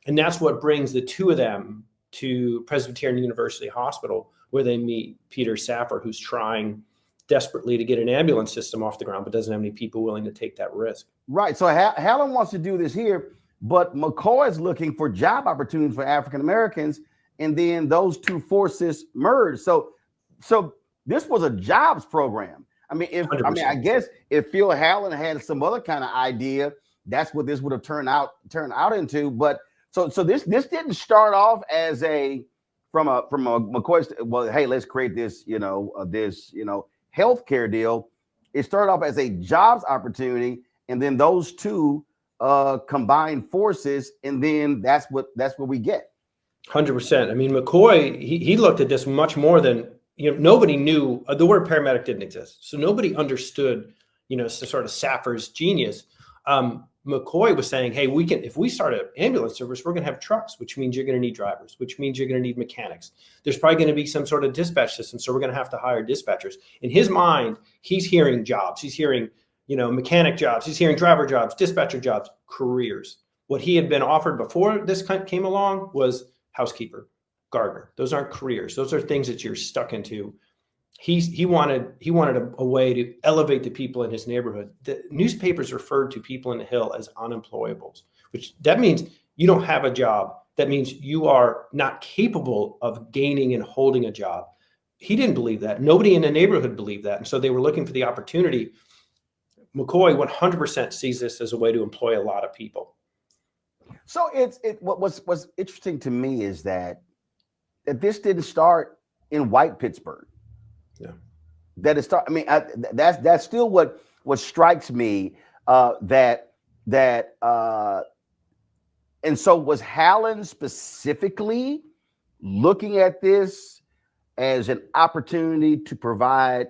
And that's what brings the two of them to Presbyterian University Hospital, where they meet Peter Saffer, who's trying desperately to get an ambulance system off the ground, but doesn't have any people willing to take that risk. Right. So Hallen wants to do this here, but McCoy is looking for job opportunities for African Americans, and then those two forces merge. So this was a jobs program. I guess if Phil Hallen had some other kind of idea, that's what this would have turned out into. But so this didn't start off as from a McCoy. Well, hey, let's create this healthcare deal. It started off as a jobs opportunity, and then those two combined forces, and then that's what we get. 100%. McCoy, he looked at this much more than nobody knew. The word paramedic didn't exist, so nobody understood sort of Saffer's genius. McCoy was saying, hey, if we start an ambulance service, we're going to have trucks, which means you're going to need drivers, which means you're going to need mechanics. There's probably going to be some sort of dispatch system. So we're going to have to hire dispatchers. In his mind, he's hearing jobs. He's hearing, mechanic jobs. He's hearing driver jobs, dispatcher jobs, careers. What he had been offered before this came along was housekeeper, gardener. Those aren't careers. Those are things that you're stuck into. He wanted a way to elevate the people in his neighborhood. The newspapers referred to people in the Hill as unemployables, which that means you don't have a job. That means you are not capable of gaining and holding a job. He didn't believe that. Nobody in the neighborhood believed that. And so they were looking for the opportunity. McCoy 100% sees this as a way to employ a lot of people. So what was interesting to me is that this didn't start in white Pittsburgh. Yeah. That it start. I mean, that's still what strikes me. And so was Haaland specifically looking at this as an opportunity to provide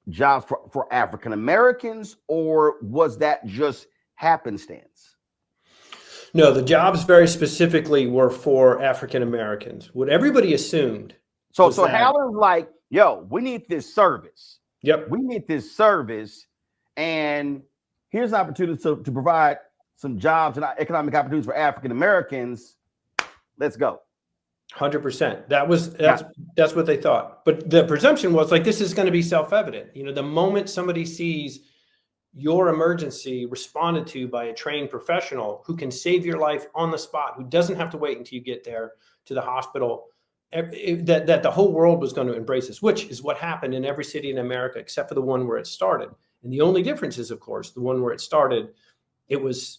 jobs for African Americans, or was that just happenstance? No, the jobs very specifically were for African Americans. What everybody assumed. So Haaland's like, yo, we need this service. Yep. We need this service. And here's an opportunity to provide some jobs and economic opportunities for African Americans. Let's go. 100%. That's what they thought. But the presumption was like, this is going to be self-evident. You know, the moment somebody sees your emergency responded to by a trained professional who can save your life on the spot, who doesn't have to wait until you get there to the hospital, that the whole world was going to embrace this, which is what happened in every city in America, except for the one where it started. And the only difference is, of course, the one where it started, it was,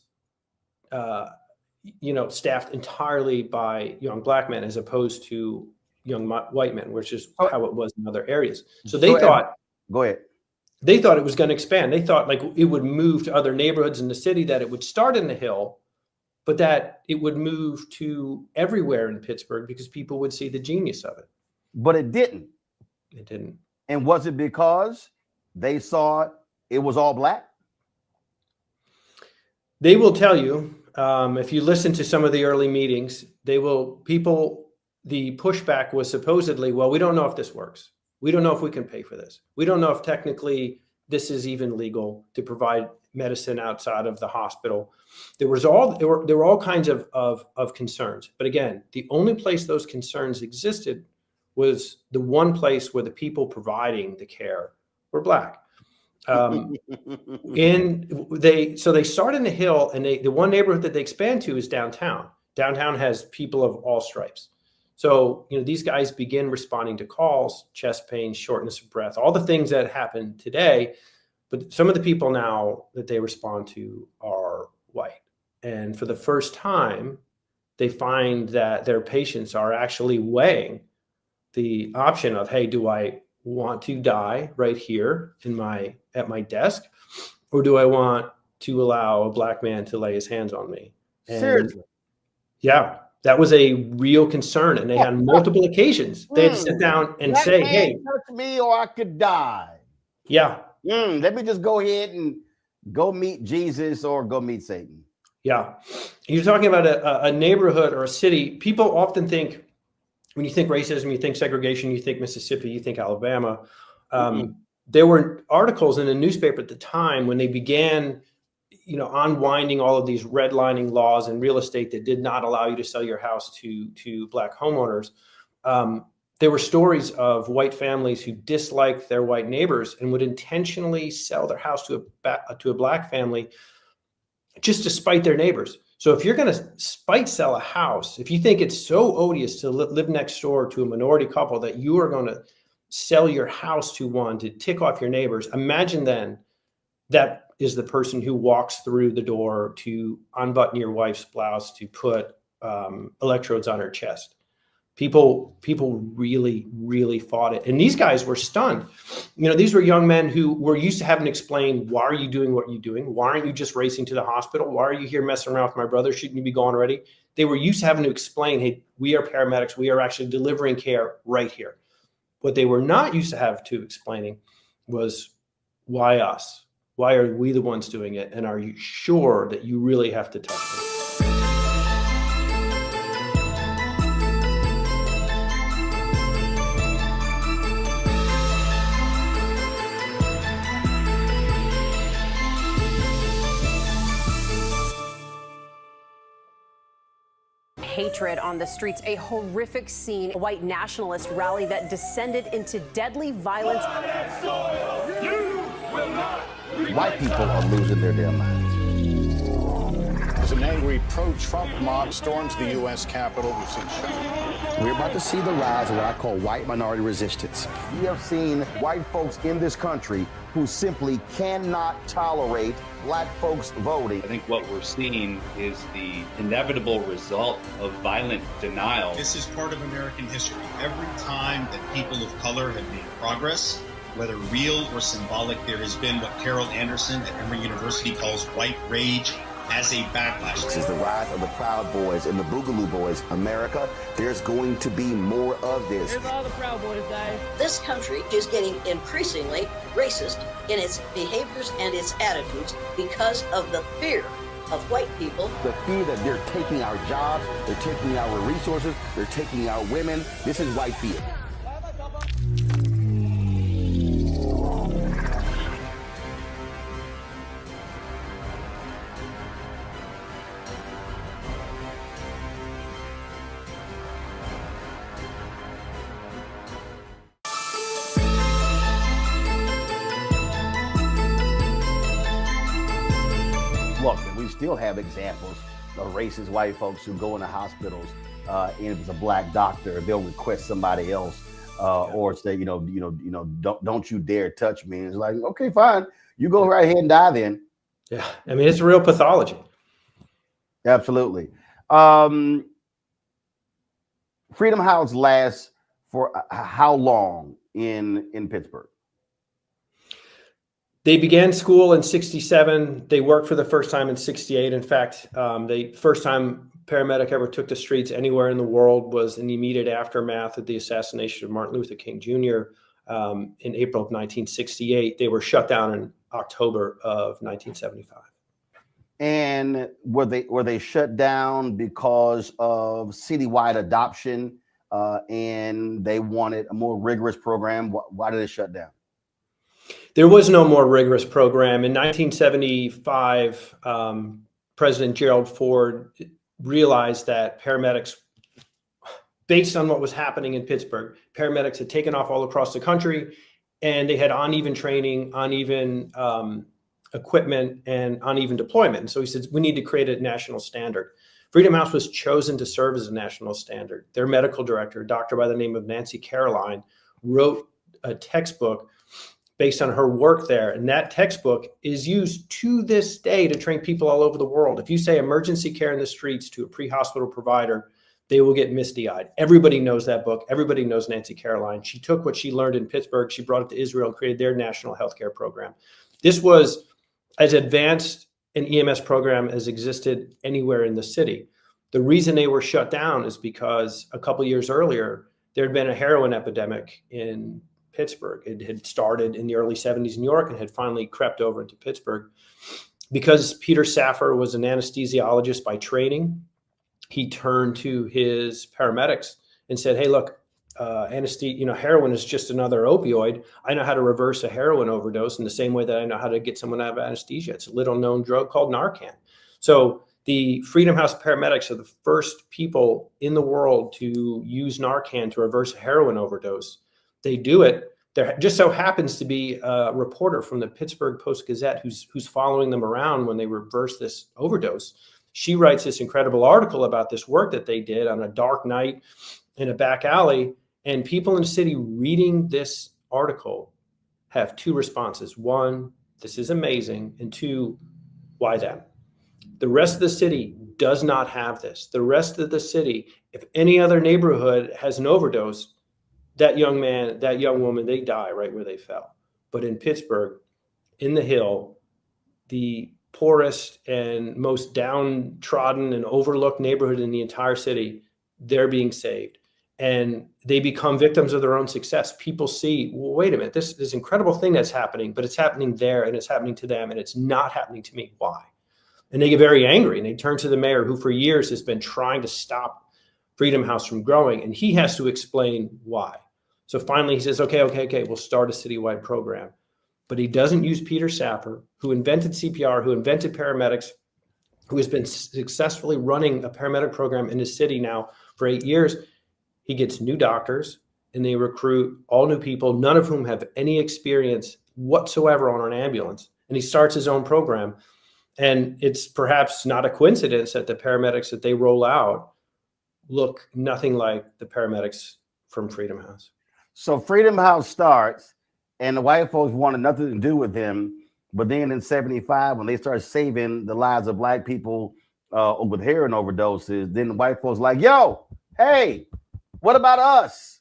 staffed entirely by young black men as opposed to young white men, which is how it was in other areas. So they thought, go ahead. They thought it was going to expand. They thought like it would move to other neighborhoods in the city, that it would start in the Hill, but that it would move to everywhere in Pittsburgh because people would see the genius of it. But it didn't. It didn't. And was it because they saw it was all black? They will tell you, if you listen to some of the early meetings, the pushback was supposedly, well, we don't know if this works. We don't know if we can pay for this. We don't know if technically this is even legal to provide medicine outside of the hospital. There were all kinds of concerns. But again, the only place those concerns existed was the one place where the people providing the care were black. So they start in the Hill, and the one neighborhood that they expand to is downtown. Downtown has people of all stripes. So, these guys begin responding to calls, chest pain, shortness of breath, all the things that happen today. But some of the people now that they respond to are white. And for the first time, they find that their patients are actually weighing the option of, hey, do I want to die right here at my desk, or do I want to allow a black man to lay his hands on me? And seriously? Yeah, that was a real concern, and they had multiple occasions. They had to sit down and say, "Hey, touch me, or I could die." Yeah. Let me just go ahead and go meet Jesus or go meet Satan. Yeah, you're talking about a neighborhood or a city. People often think, when you think racism, you think segregation, you think Mississippi, you think Alabama. There were articles in the newspaper at the time when they began, unwinding all of these redlining laws in real estate that did not allow you to sell your house to black homeowners. There were stories of white families who disliked their white neighbors and would intentionally sell their house to a black family just to spite their neighbors. So if you're going to sell a house, if you think it's so odious to live next door to a minority couple that you are going to sell your house to one to tick off your neighbors, imagine then that is the person who walks through the door to unbutton your wife's blouse to put electrodes on her chest. People really, really fought it. And these guys were stunned. These were young men who were used to having to explain, why are you doing what you're doing? Why aren't you just racing to the hospital? Why are you here messing around with my brother? Shouldn't you be gone already? They were used to having to explain, hey, we are paramedics. We are actually delivering care right here. What they were not used to have to explaining was, why us? Why are we the ones doing it? And are you sure that you really have to touch me? hatred on the streets, a horrific scene, a white nationalist rally that descended into deadly violence. White people are losing their damn minds. As an angry pro-Trump mob storms the U.S. Capitol, We're about to see the rise of what I call white minority resistance. We have seen white folks in this country who simply cannot tolerate black folks voting. I think what we're seeing is the inevitable result of violent denial. This is part of American history. Every time that people of color have made progress, whether real or symbolic, there has been what Carol Anderson at Emory University calls white rage as a backlash. This is the rise of the Proud Boys and the Boogaloo Boys. America, there's going to be more of this. Here's all the Proud Boys, guys. This country is getting increasingly racist in its behaviors and its attitudes because of the fear of white people. The fear that they're taking our jobs, they're taking our resources, they're taking our women. This is white fear. Look, we still have examples of racist white folks who go into hospitals, and if it's a black doctor, they'll request somebody else, or say, don't you dare touch me. And it's like, okay, fine, you go right ahead and die then. Yeah, I mean, it's real pathology. Absolutely. Freedom House lasts for how long in Pittsburgh? They began school in 67. They worked for the first time in 68. In fact, the first time paramedic ever took the streets anywhere in the world was in the immediate aftermath of the assassination of Martin Luther King Jr. In April of 1968. They were shut down in October of 1975. And were they shut down because of citywide adoption, and they wanted a more rigorous program? Why did it shut down? There was no more rigorous program. In 1975, President Gerald Ford realized that paramedics, based on what was happening in Pittsburgh, paramedics had taken off all across the country, and they had uneven training, uneven equipment, and uneven deployment. And so he said, we need to create a national standard. Freedom House was chosen to serve as a national standard. Their medical director, a doctor by the name of Nancy Caroline, wrote a textbook based on her work there. And that textbook is used to this day to train people all over the world. If you say emergency care in the streets to a pre-hospital provider, they will get misty-eyed. Everybody knows that book. Everybody knows Nancy Caroline. She took what she learned in Pittsburgh, she brought it to Israel and created their national healthcare program. This was as advanced an EMS program as existed anywhere in the city. The reason they were shut down is because a couple of years earlier, there had been a heroin epidemic in Pittsburgh. It had started in the early 70s in New York and had finally crept over into Pittsburgh. Because Peter Safar was an anesthesiologist by training, he turned to his paramedics and said, hey, look, heroin is just another opioid. I know how to reverse a heroin overdose in the same way that I know how to get someone out of anesthesia. It's a little known drug called Narcan. So the Freedom House paramedics are the first people in the world to use Narcan to reverse a heroin overdose. They do it. There just so happens to be a reporter from the Pittsburgh Post-Gazette who's following them around when they reverse this overdose. She writes this incredible article about this work that they did on a dark night in a back alley. And people in the city reading this article have two responses. One, this is amazing. And two, why them? The rest of the city does not have this. The rest of the city, if any other neighborhood has an overdose, that young man, that young woman, they die right where they fell. But in Pittsburgh, in the Hill, the poorest and most downtrodden and overlooked neighborhood in the entire city, they're being saved. And they become victims of their own success. People see, well, wait a minute, this incredible thing that's happening, but it's happening there and it's happening to them and it's not happening to me. Why? And they get very angry and they turn to the mayor, who for years has been trying to stop Freedom House from growing, and he has to explain why. So finally he says, okay, we'll start a citywide program. But he doesn't use Peter Safar, who invented CPR, who invented paramedics, who has been successfully running a paramedic program in his city now for 8 years. He gets new doctors and they recruit all new people, none of whom have any experience whatsoever on an ambulance. And he starts his own program. And it's perhaps not a coincidence that the paramedics that they roll out look nothing like the paramedics from Freedom House. So Freedom House starts, and the white folks wanted nothing to do with him. But then in 75, when they start saving the lives of black people with heroin overdoses, then the white folks like, yo, hey, what about us?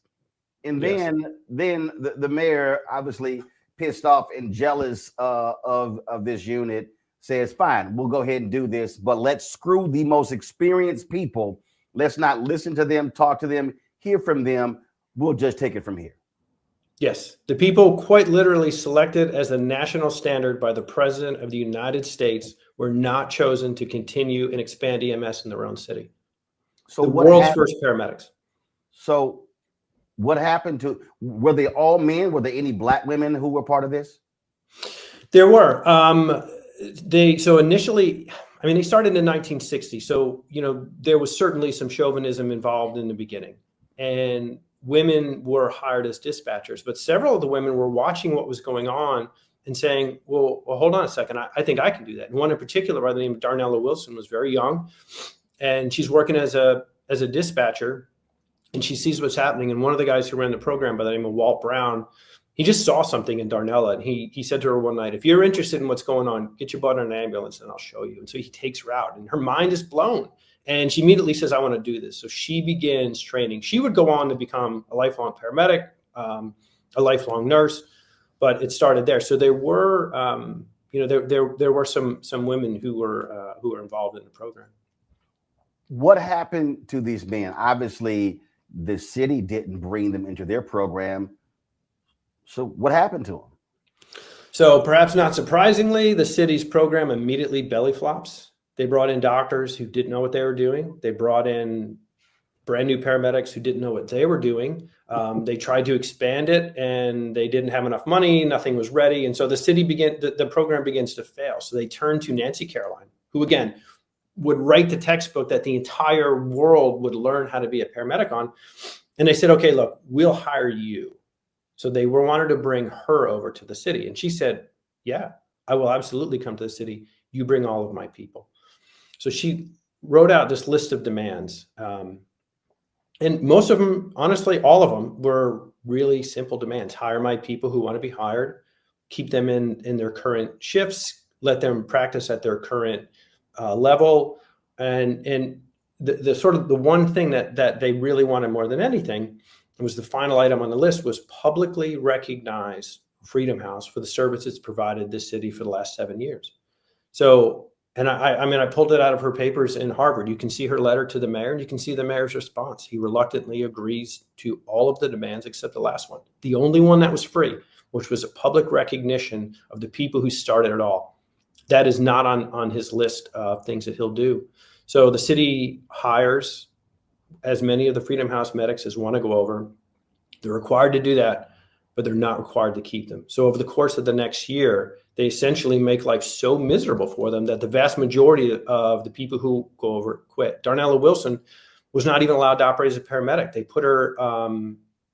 And then the mayor, obviously pissed off and jealous of this unit, says, fine, we'll go ahead and do this, but let's screw the most experienced people. Let's not listen to them, talk to them, hear from them. We'll just take it from here. Yes, the people quite literally selected as the national standard by the President of the United States were not chosen to continue and expand EMS in their own city. So the what world's happened? first paramedics. So what happened to, were they all men? Were there any black women who were part of this? There were. So initially, I mean, they started in 1960. So, you know, there was certainly some chauvinism involved in the beginning. And women were hired as dispatchers, but several of the women were watching what was going on and saying, well hold on a second. I think I can do that. And one in particular by the name of Darnella Wilson was very young, and she's working as a dispatcher, and she sees what's happening. And one of the guys who ran the program by the name of Walt Brown, he just saw something in Darnella, and he said to her one night, if you're interested in what's going on, get your butt on an ambulance and I'll show you. And so he takes her out, and her mind is blown. And she immediately says, I want to do this. So she begins training. She would go on to become a lifelong paramedic, a lifelong nurse, but it started there. So there were, there were some women who were involved in the program. What happened to these men? Obviously, the city didn't bring them into their program. So what happened to them? So perhaps not surprisingly, the city's program immediately belly flops. They brought in doctors who didn't know what they were doing. They brought in brand new paramedics who didn't know what they were doing. They tried to expand it and they didn't have enough money. Nothing was ready. And so the program begins to fail. So they turned to Nancy Caroline, who again would write the textbook that the entire world would learn how to be a paramedic on. And they said, okay, look, we'll hire you. So they wanted to bring her over to the city. And she said, yeah, I will absolutely come to the city. You bring all of my people. So she wrote out this list of demands. And most of them, honestly, all of them were really simple demands. Hire my people who want to be hired, keep them in their current shifts, let them practice at their current level. And the sort of the one thing that they really wanted more than anything was the final item on the list was publicly recognize Freedom House for the service it's provided this city for the last 7 years. So, and I pulled it out of her papers in Harvard. You can see her letter to the mayor, and you can see the mayor's response. He reluctantly agrees to all of the demands except the last one, the only one that was free, which was a public recognition of the people who started it all. That is not on his list of things that he'll do. So the city hires as many of the Freedom House medics as want to go over. They're required to do that, but they're not required to keep them. So over the course of the next year, they essentially make life so miserable for them that the vast majority of the people who go over quit. Darnella Wilson was not even allowed to operate as a paramedic. They put her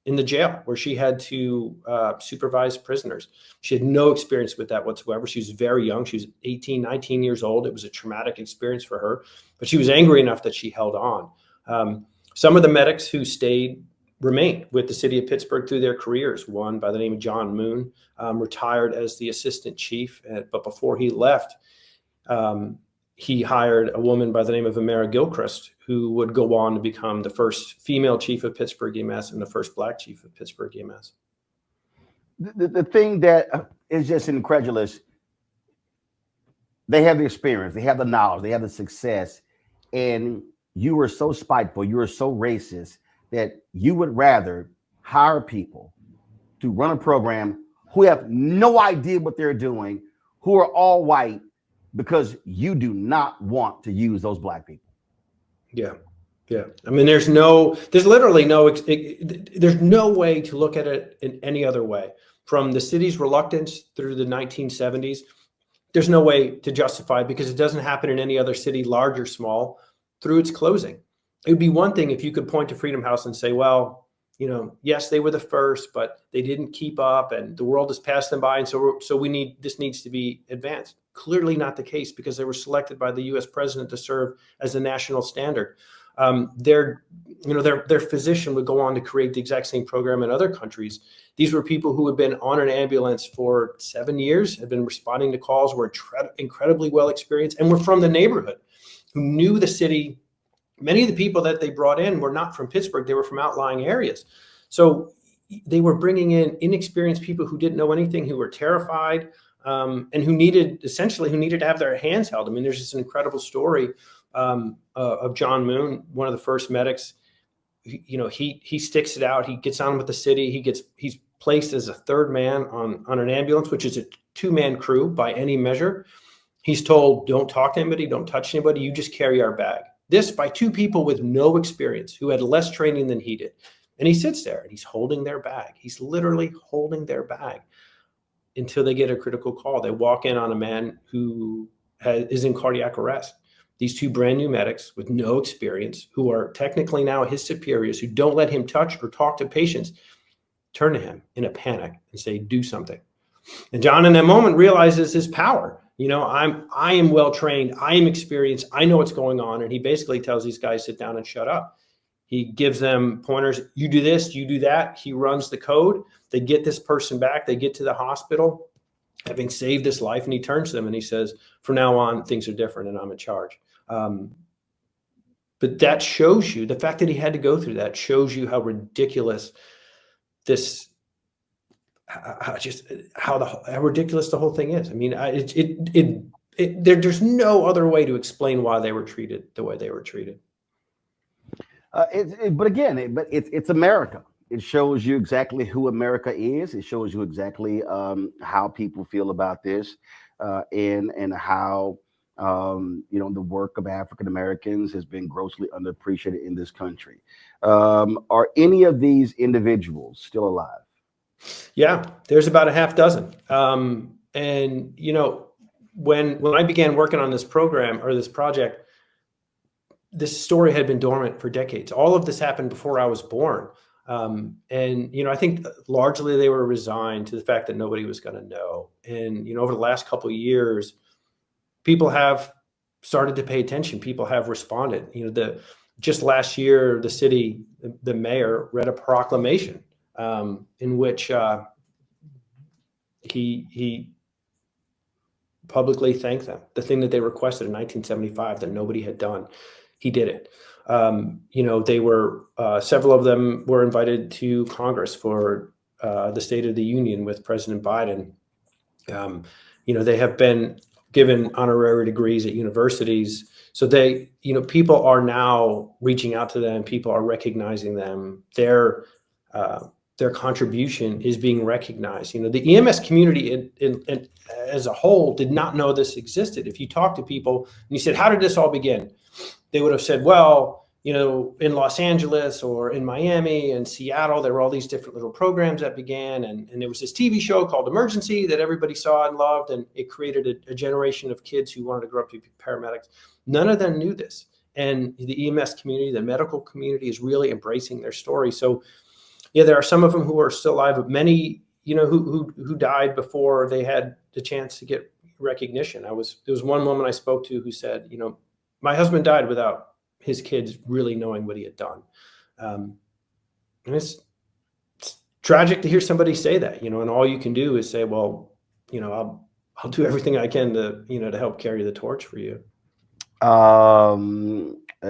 in the jail where she had to supervise prisoners. She had no experience with that whatsoever. She was very young. She was 18, 19 years old. It was a traumatic experience for her, but she was angry enough that she held on. Some of the medics who stayed remained with the city of Pittsburgh through their careers. One by the name of John Moon retired as the assistant chief, but before he left, he hired a woman by the name of Amara Gilchrist, who would go on to become the first female chief of Pittsburgh EMS and the first black chief of Pittsburgh EMS. The thing that is just incredulous, they have the experience, they have the knowledge, they have the success, and you were so spiteful, you were so racist that you would rather hire people to run a program who have no idea what they're doing, who are all white, because you do not want to use those black people. Yeah. Yeah. I mean, there's literally there's no way to look at it in any other way. From the city's reluctance through the 1970s there's no way to justify it because it doesn't happen in any other city, large or small, through its closing. It would be one thing if you could point to Freedom House and say, well, you know, yes, they were the first, but they didn't keep up and the world has passed them by. And so this needs to be advanced. Clearly not the case because they were selected by the US president to serve as the national standard. Their physician would go on to create the exact same program in other countries. These were people who had been on an ambulance for 7 years, had been responding to calls, were incredibly well experienced, and were from the neighborhood, who knew the city. Many of the people that they brought in were not from Pittsburgh, they were from outlying areas. So they were bringing in inexperienced people who didn't know anything, who were terrified, and who needed to have their hands held. I mean, there's just an incredible story of John Moon, one of the first medics. He sticks it out. He gets on with the city. He's placed as a third man on an ambulance, which is a 2-man crew by any measure. He's told, don't talk to anybody, don't touch anybody. You just carry our bag. This by 2 people with no experience, who had less training than he did. And he sits there and he's holding their bag. He's literally holding their bag until they get a critical call. They walk in on a man who is in cardiac arrest. These 2 brand new medics with no experience, who are technically now his superiors, who don't let him touch or talk to patients, turn to him in a panic and say, do something. And John in that moment realizes his power. I am well trained. I am experienced. I know what's going on. And he basically tells these guys, sit down and shut up. He gives them pointers. You do this, you do that. He runs the code. They get this person back. They get to the hospital, having saved this life. And he turns to them and he says, from now on, things are different and I'm in charge. But that shows you, the fact that he had to go through that shows you how ridiculous how ridiculous the whole thing is. I mean, there's no other way to explain why they were treated the way they were treated. But again, it's America. It shows you exactly who America is. It shows you exactly how people feel about this, and how the work of African Americans has been grossly underappreciated in this country. Are any of these individuals still alive? Yeah, there's about a half dozen. And when I began working on this program or this project, this story had been dormant for decades. All of this happened before I was born. I think largely they were resigned to the fact that nobody was going to know. And, over the last couple of years, people have started to pay attention. People have responded. Just last year, the mayor read a proclamation in which he publicly thanked them. The thing that they requested in 1975 that nobody had done, he did it. They were several of them were invited to Congress for the State of the Union with President Biden. They have been given honorary degrees at universities. So people are now reaching out to them. People are recognizing them. Their contribution is being recognized. The EMS community as a whole did not know this existed. If you talk to people and you said, how did this all begin? They would have said, well, in Los Angeles or in Miami and Seattle, there were all these different little programs that began. And there was this TV show called Emergency that everybody saw and loved. And it created a generation of kids who wanted to grow up to be paramedics. None of them knew this. And the EMS community, the medical community, is really embracing their story. So yeah, there are some of them who are still alive, but many, who died before they had the chance to get recognition. There was one woman I spoke to who said, my husband died without his kids really knowing what he had done. And it's tragic to hear somebody say that, and all you can do is say, well, I'll do everything I can to help carry the torch for you.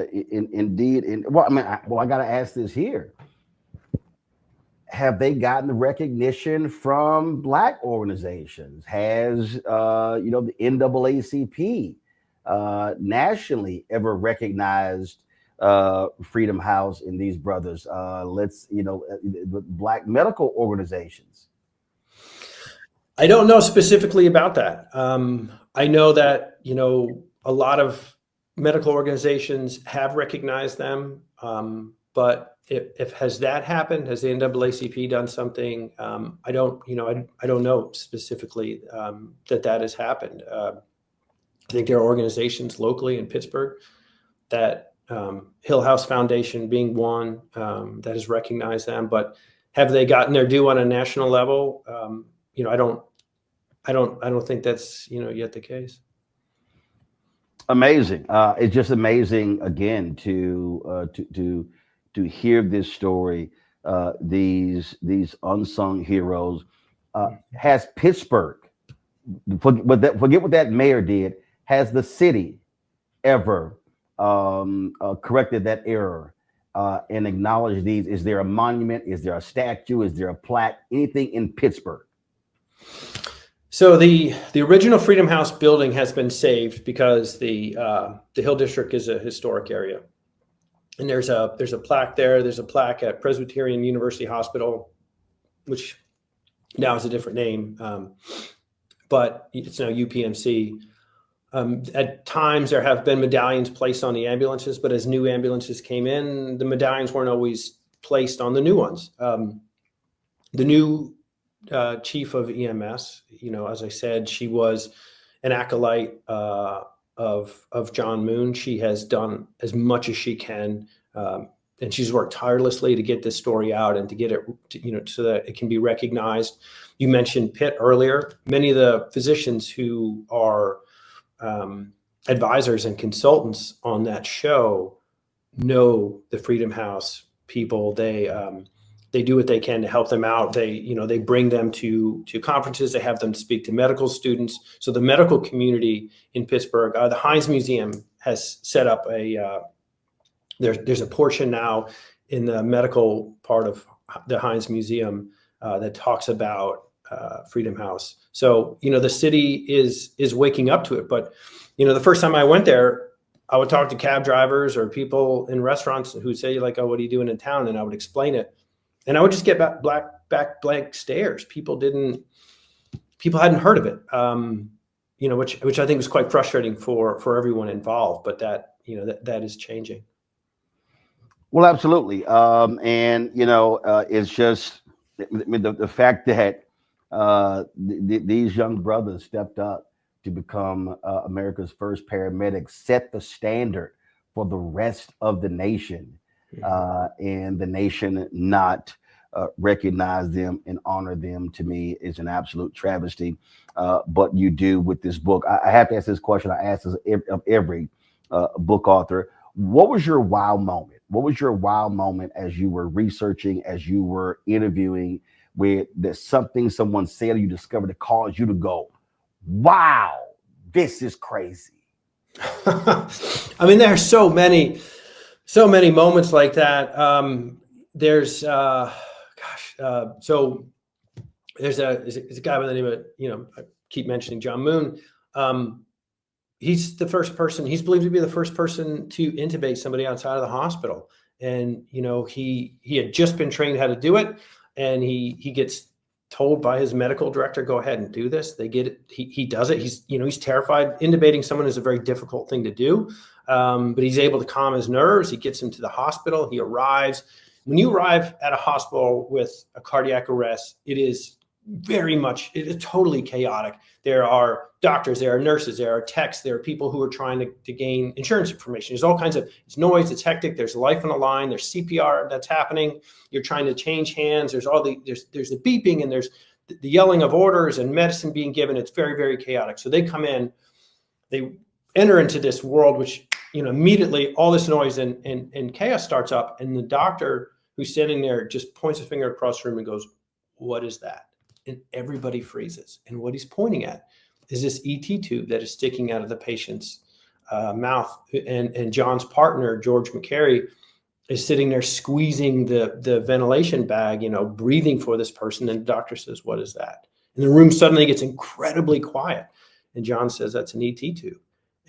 Indeed. I got to ask this here. Have they gotten the recognition from Black organizations? Has the NAACP nationally ever recognized Freedom House and these brothers? Black medical organizations. I don't know specifically about that. I know that a lot of medical organizations have recognized them, but if has that happened? Has the NAACP done something? I don't know specifically that has happened. I think there are organizations locally in Pittsburgh that Hill House Foundation being one that has recognized them, but have they gotten their due on a national level? I don't think that's yet the case. Amazing. It's just amazing again to hear this story. These unsung heroes. Has Pittsburgh, forget what that mayor did, has the city ever corrected that error and acknowledged these? Is there a monument? Is there a statue? Is there a plaque? Anything in Pittsburgh? So the original Freedom House building has been saved because the Hill District is a historic area, and there's a plaque there. There's a plaque at Presbyterian University Hospital, which now has a different name, but it's now UPMC. At times there have been medallions placed on the ambulances, but as new ambulances came in, the medallions weren't always placed on the new ones. The new chief of EMS, as I said, she was an acolyte of John Moon. She has done as much as she can, and she's worked tirelessly to get this story out and to get it, so that it can be recognized. You mentioned Pitt earlier. Many of the physicians who are advisors and consultants on that show know the Freedom House people. They do what they can to help them out. They bring them to conferences. They have them speak to medical students. So the medical community in Pittsburgh, the Heinz Museum has set up there's a portion now in the medical part of the Heinz Museum that talks about Freedom House. So, the city is waking up to it. But, the first time I went there, I would talk to cab drivers or people in restaurants who say like, "Oh, what are you doing in town?" And I would explain it. And I would just get back blank stares. People hadn't heard of it, which I think was quite frustrating for everyone involved. But that is changing. Well, absolutely. It's just the fact that these young brothers stepped up to become America's first paramedics, set the standard for the rest of the nation. And the nation not recognize them and honor them, to me, is an absolute travesty. But you do with this book. I have to ask this question. I ask this of every book author. What was your wow moment? What was your wow moment as you were researching, as you were interviewing, where there's something someone said or you discovered that caused you to go, wow, this is crazy? I mean, there are so many moments like that. There's a guy by the name of, I keep mentioning John Moon. He's believed to be the first person to intubate somebody outside of the hospital. And, he had just been trained how to do it. And he gets told by his medical director, go ahead and do this. They get it. He does it. He's terrified. Intubating someone is a very difficult thing to do. But he's able to calm his nerves. He gets him to the hospital. He arrives. When you arrive at a hospital with a cardiac arrest, it is totally chaotic. There are doctors, there are nurses, there are techs, there are people who are trying to gain insurance information. There's all kinds of, it's noise, it's hectic. There's life on the line. There's CPR that's happening. You're trying to change hands. There's the beeping and there's the yelling of orders and medicine being given. It's very, very chaotic. So they come in, they enter into this world, which, immediately all this noise and chaos starts up. And the doctor who's standing there just points a finger across the room and goes, "What is that?" And everybody freezes. And what he's pointing at is this ET tube that is sticking out of the patient's mouth. And John's partner, George McCary, is sitting there squeezing the ventilation bag, breathing for this person. And the doctor says, "What is that?" And the room suddenly gets incredibly quiet. And John says, "That's an ET tube."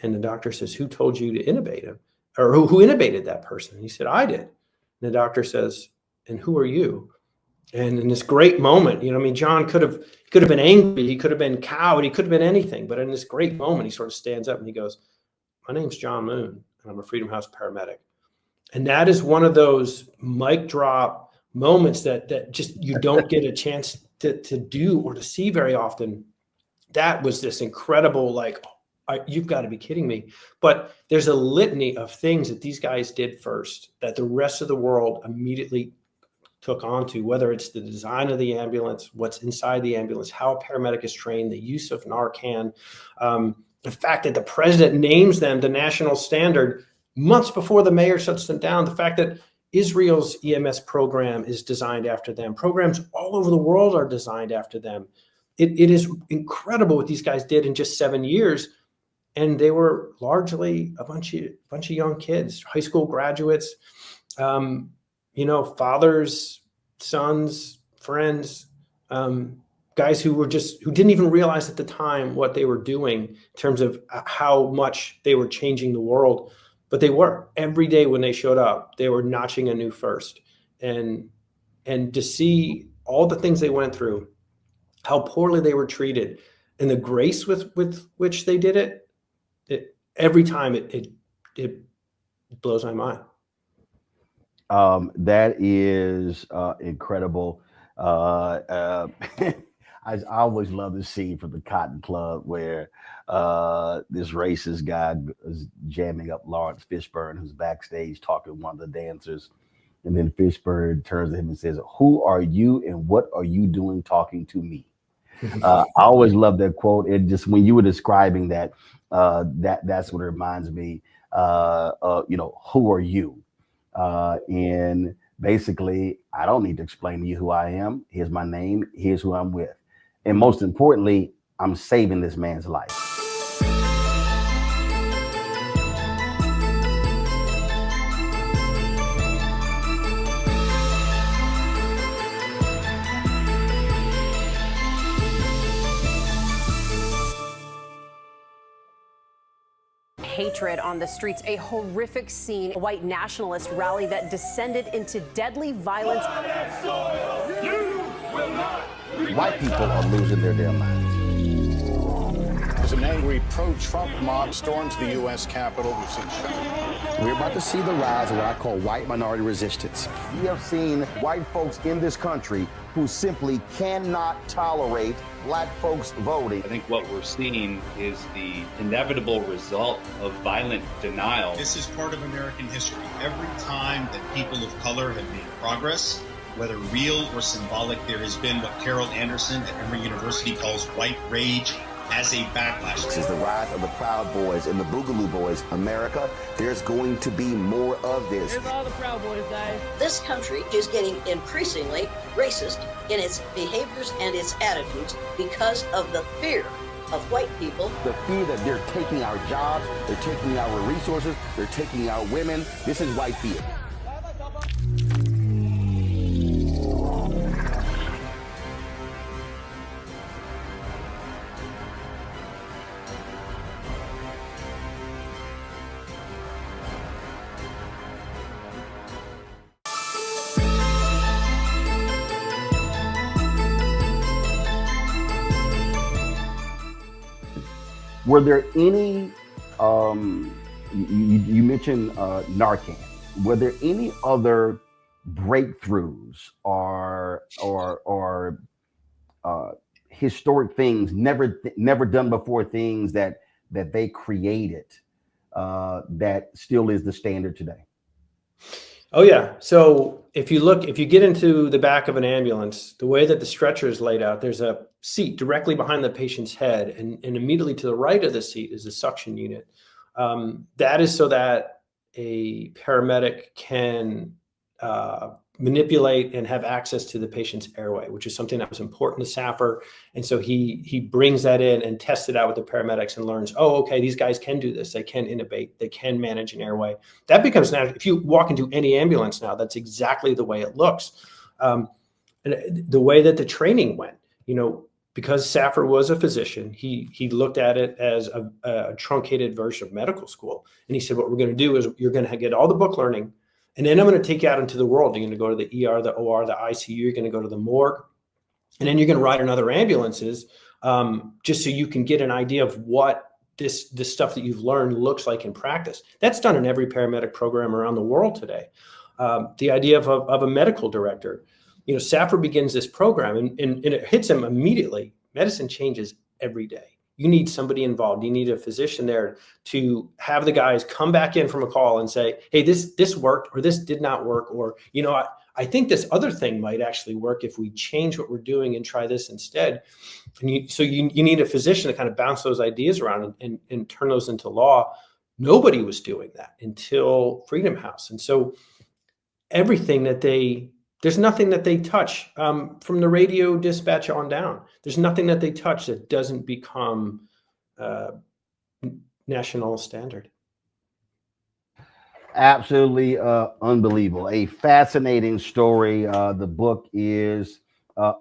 And the doctor says, "Who told you to intubate him?" Or who intubated that person? And he said, "I did." And the doctor says, "And who are you?" And in this great moment, John could have been angry. He could have been cowed. He could have been anything. But in this great moment, he sort of stands up and he goes, "My name's John Moon, and I'm a Freedom House paramedic." And that is one of those mic drop moments that just you don't get a chance to do or to see very often. That was this incredible, like, you've got to be kidding me. But there's a litany of things that these guys did first that the rest of the world immediately took onto, whether it's the design of the ambulance, what's inside the ambulance, how a paramedic is trained, the use of Narcan, the fact that the president names them the national standard months before the mayor shuts them down, the fact that Israel's EMS program is designed after them, programs all over the world are designed after them. It is incredible what these guys did in just 7 years. And they were largely a bunch of young kids, high school graduates, fathers, sons, friends, guys who didn't even realize at the time what they were doing in terms of how much they were changing the world. But they were. Every day when they showed up, they were notching a new first. And to see all the things they went through, how poorly they were treated, and the grace with which they did it, every time it blows my mind. That is incredible. I always love the scene from the Cotton Club where this racist guy is jamming up Lawrence Fishburne, who's backstage talking to one of the dancers. And then Fishburne turns to him and says, "Who are you and what are you doing talking to me?" I always love that quote. And just when you were describing that, that's what it reminds me. Who are you? And basically, I don't need to explain to you who I am. Here's my name. Here's who I'm with. And most importantly, I'm saving this man's life. Hatred on the streets, a horrific scene, a white nationalist rally that descended into deadly violence. White people are losing their damn minds. As an angry pro-Trump mob storms the U.S. Capitol, we've seen We're about to see the rise of what I call white minority resistance. We have seen white folks in this country who simply cannot tolerate black folks voting. I think what we're seeing is the inevitable result of violent denial. This is part of American history. Every time that people of color have made progress, whether real or symbolic, there has been what Carol Anderson at Emory University calls white rage as a backlash. This is the rise of the Proud Boys and the Boogaloo Boys. America, there's going to be more of this. Here's all the Proud Boys, guys. This country is getting increasingly racist in its behaviors and its attitudes because of the fear of white people. The fear that they're taking our jobs, they're taking our resources, they're taking our women. This is white fear. Were there any, you mentioned Narcan, were there any other breakthroughs or historic things, never done before, things that they created that still is the standard today? Oh yeah. So if you get into the back of an ambulance, the way that the stretcher is laid out, there's a seat directly behind the patient's head, and immediately to the right of the seat is a suction unit. That is so that a paramedic can manipulate and have access to the patient's airway, which is something that was important to Saffer. And so he brings that in and tests it out with the paramedics and learns, oh, okay, these guys can do this. They can intubate. They can manage an airway. That becomes natural. If you walk into any ambulance now, that's exactly the way it looks. And the way that the training went, because Saffer was a physician, he looked at it as a truncated version of medical school. And he said, what we're going to do is you're going to get all the book learning, and then I'm going to take you out into the world. You're going to go to the ER, the OR, the ICU. You're going to go to the morgue. And then you're going to ride in other ambulances just so you can get an idea of what this stuff that you've learned looks like in practice. That's done in every paramedic program around the world today. The idea of a medical director, Safra begins this program and it hits him immediately. Medicine changes every day. You need somebody involved. You need a physician there to have the guys come back in from a call and say, hey, this worked, or this did not work, or, I think this other thing might actually work if we change what we're doing and try this instead. And so you need a physician to kind of bounce those ideas around and turn those into law. Nobody was doing that until Freedom House. And so everything there's nothing that they touch from the radio dispatch on down. There's nothing that they touch that doesn't become national standard. Absolutely unbelievable. A fascinating story. The book is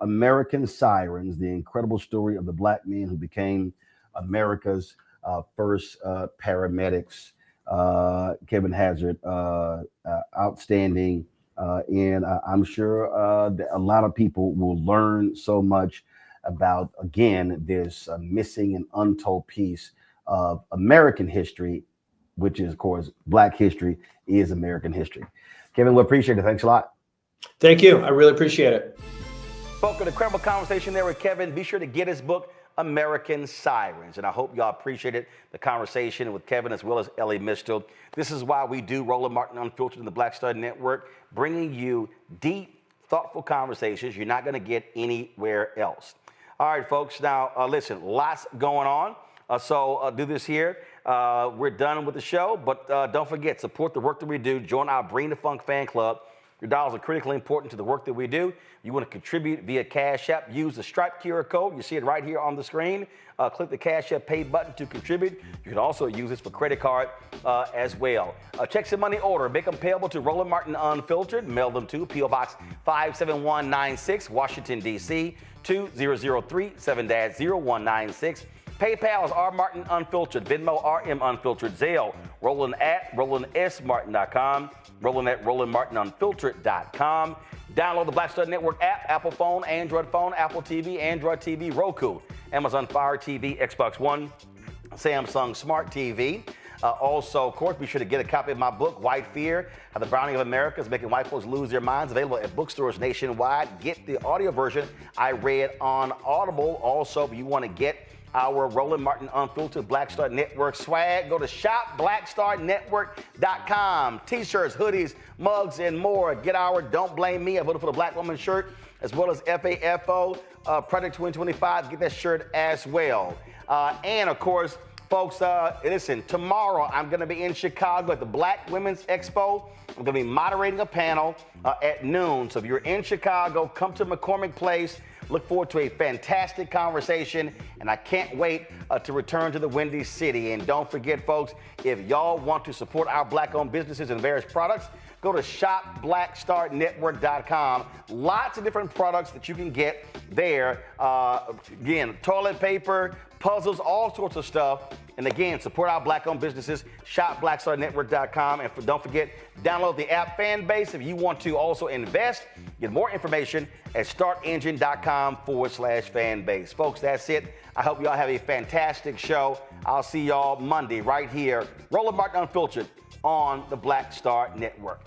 American Sirens, the incredible story of the Black men who became America's first paramedics. Kevin Hazard, outstanding. And I'm sure that a lot of people will learn so much about, again, this missing and untold piece of American history, which is, of course, Black history is American history. Kevin, we appreciate it. Thanks a lot. Thank you. I really appreciate it. Spoke an incredible conversation there with Kevin. Be sure to get his book, American Sirens. And I hope y'all appreciated the conversation with Kevin as well as Ellie Mistel. This is why we do Roland Martin Unfiltered in the Black Star Network, bringing you deep, thoughtful conversations you're not going to get anywhere else. All right, folks. Now, listen, lots going on. So do this here. We're done with the show, but don't forget, support the work that we do. Join our Bring the Funk fan club. Your dollars are critically important to the work that we do. You want to contribute via Cash App, use the Stripe QR code. You see it right here on the screen. Click the Cash App Pay button to contribute. You can also use this for credit card as well. Checks and money order. Make them payable to Roland Martin Unfiltered. Mail them to P.O. Box 57196, Washington, D.C. 20037 7-0196. PayPal is rmartin unfiltered, Venmo RM unfiltered, Zelle Roland at RolandSMartin.com, Roland at RolandMartinUnfiltered.com. Download the Black Star Network app, Apple phone, Android phone, Apple TV, Android TV, Roku, Amazon Fire TV, Xbox One, Samsung Smart TV. Also, of course, be sure to get a copy of my book, White Fear, How the Browning of America is Making White Folks Lose Their Minds, available at bookstores nationwide. Get the audio version I read on Audible. Also, if you want to get our Roland Martin Unfiltered Black Star Network swag, go to shopblackstarnetwork.com. T-shirts, hoodies, mugs, and more. Get our Don't Blame Me, I Voted for the Black Woman shirt, as well as FAFO Project 2025. Get that shirt as well. And, of course, folks, listen, tomorrow I'm going to be in Chicago at the Black Women's Expo. I'm going to be moderating a panel at noon. So if you're in Chicago, come to McCormick Place. Look forward to a fantastic conversation, and I can't wait to return to the Windy City. And don't forget, folks, if y'all want to support our Black-owned businesses and various products, go to shopblackstarnetwork.com. Lots of different products that you can get there. Again, toilet paper, puzzles, all sorts of stuff. And again, support our Black-owned businesses, shopblackstarnetwork.com. And don't forget, download the app Fanbase if you want to also invest. Get more information at startengine.com/fanbase. Folks, that's it. I hope y'all have a fantastic show. I'll see y'all Monday right here. Roland Martin Unfiltered on the Black Star Network.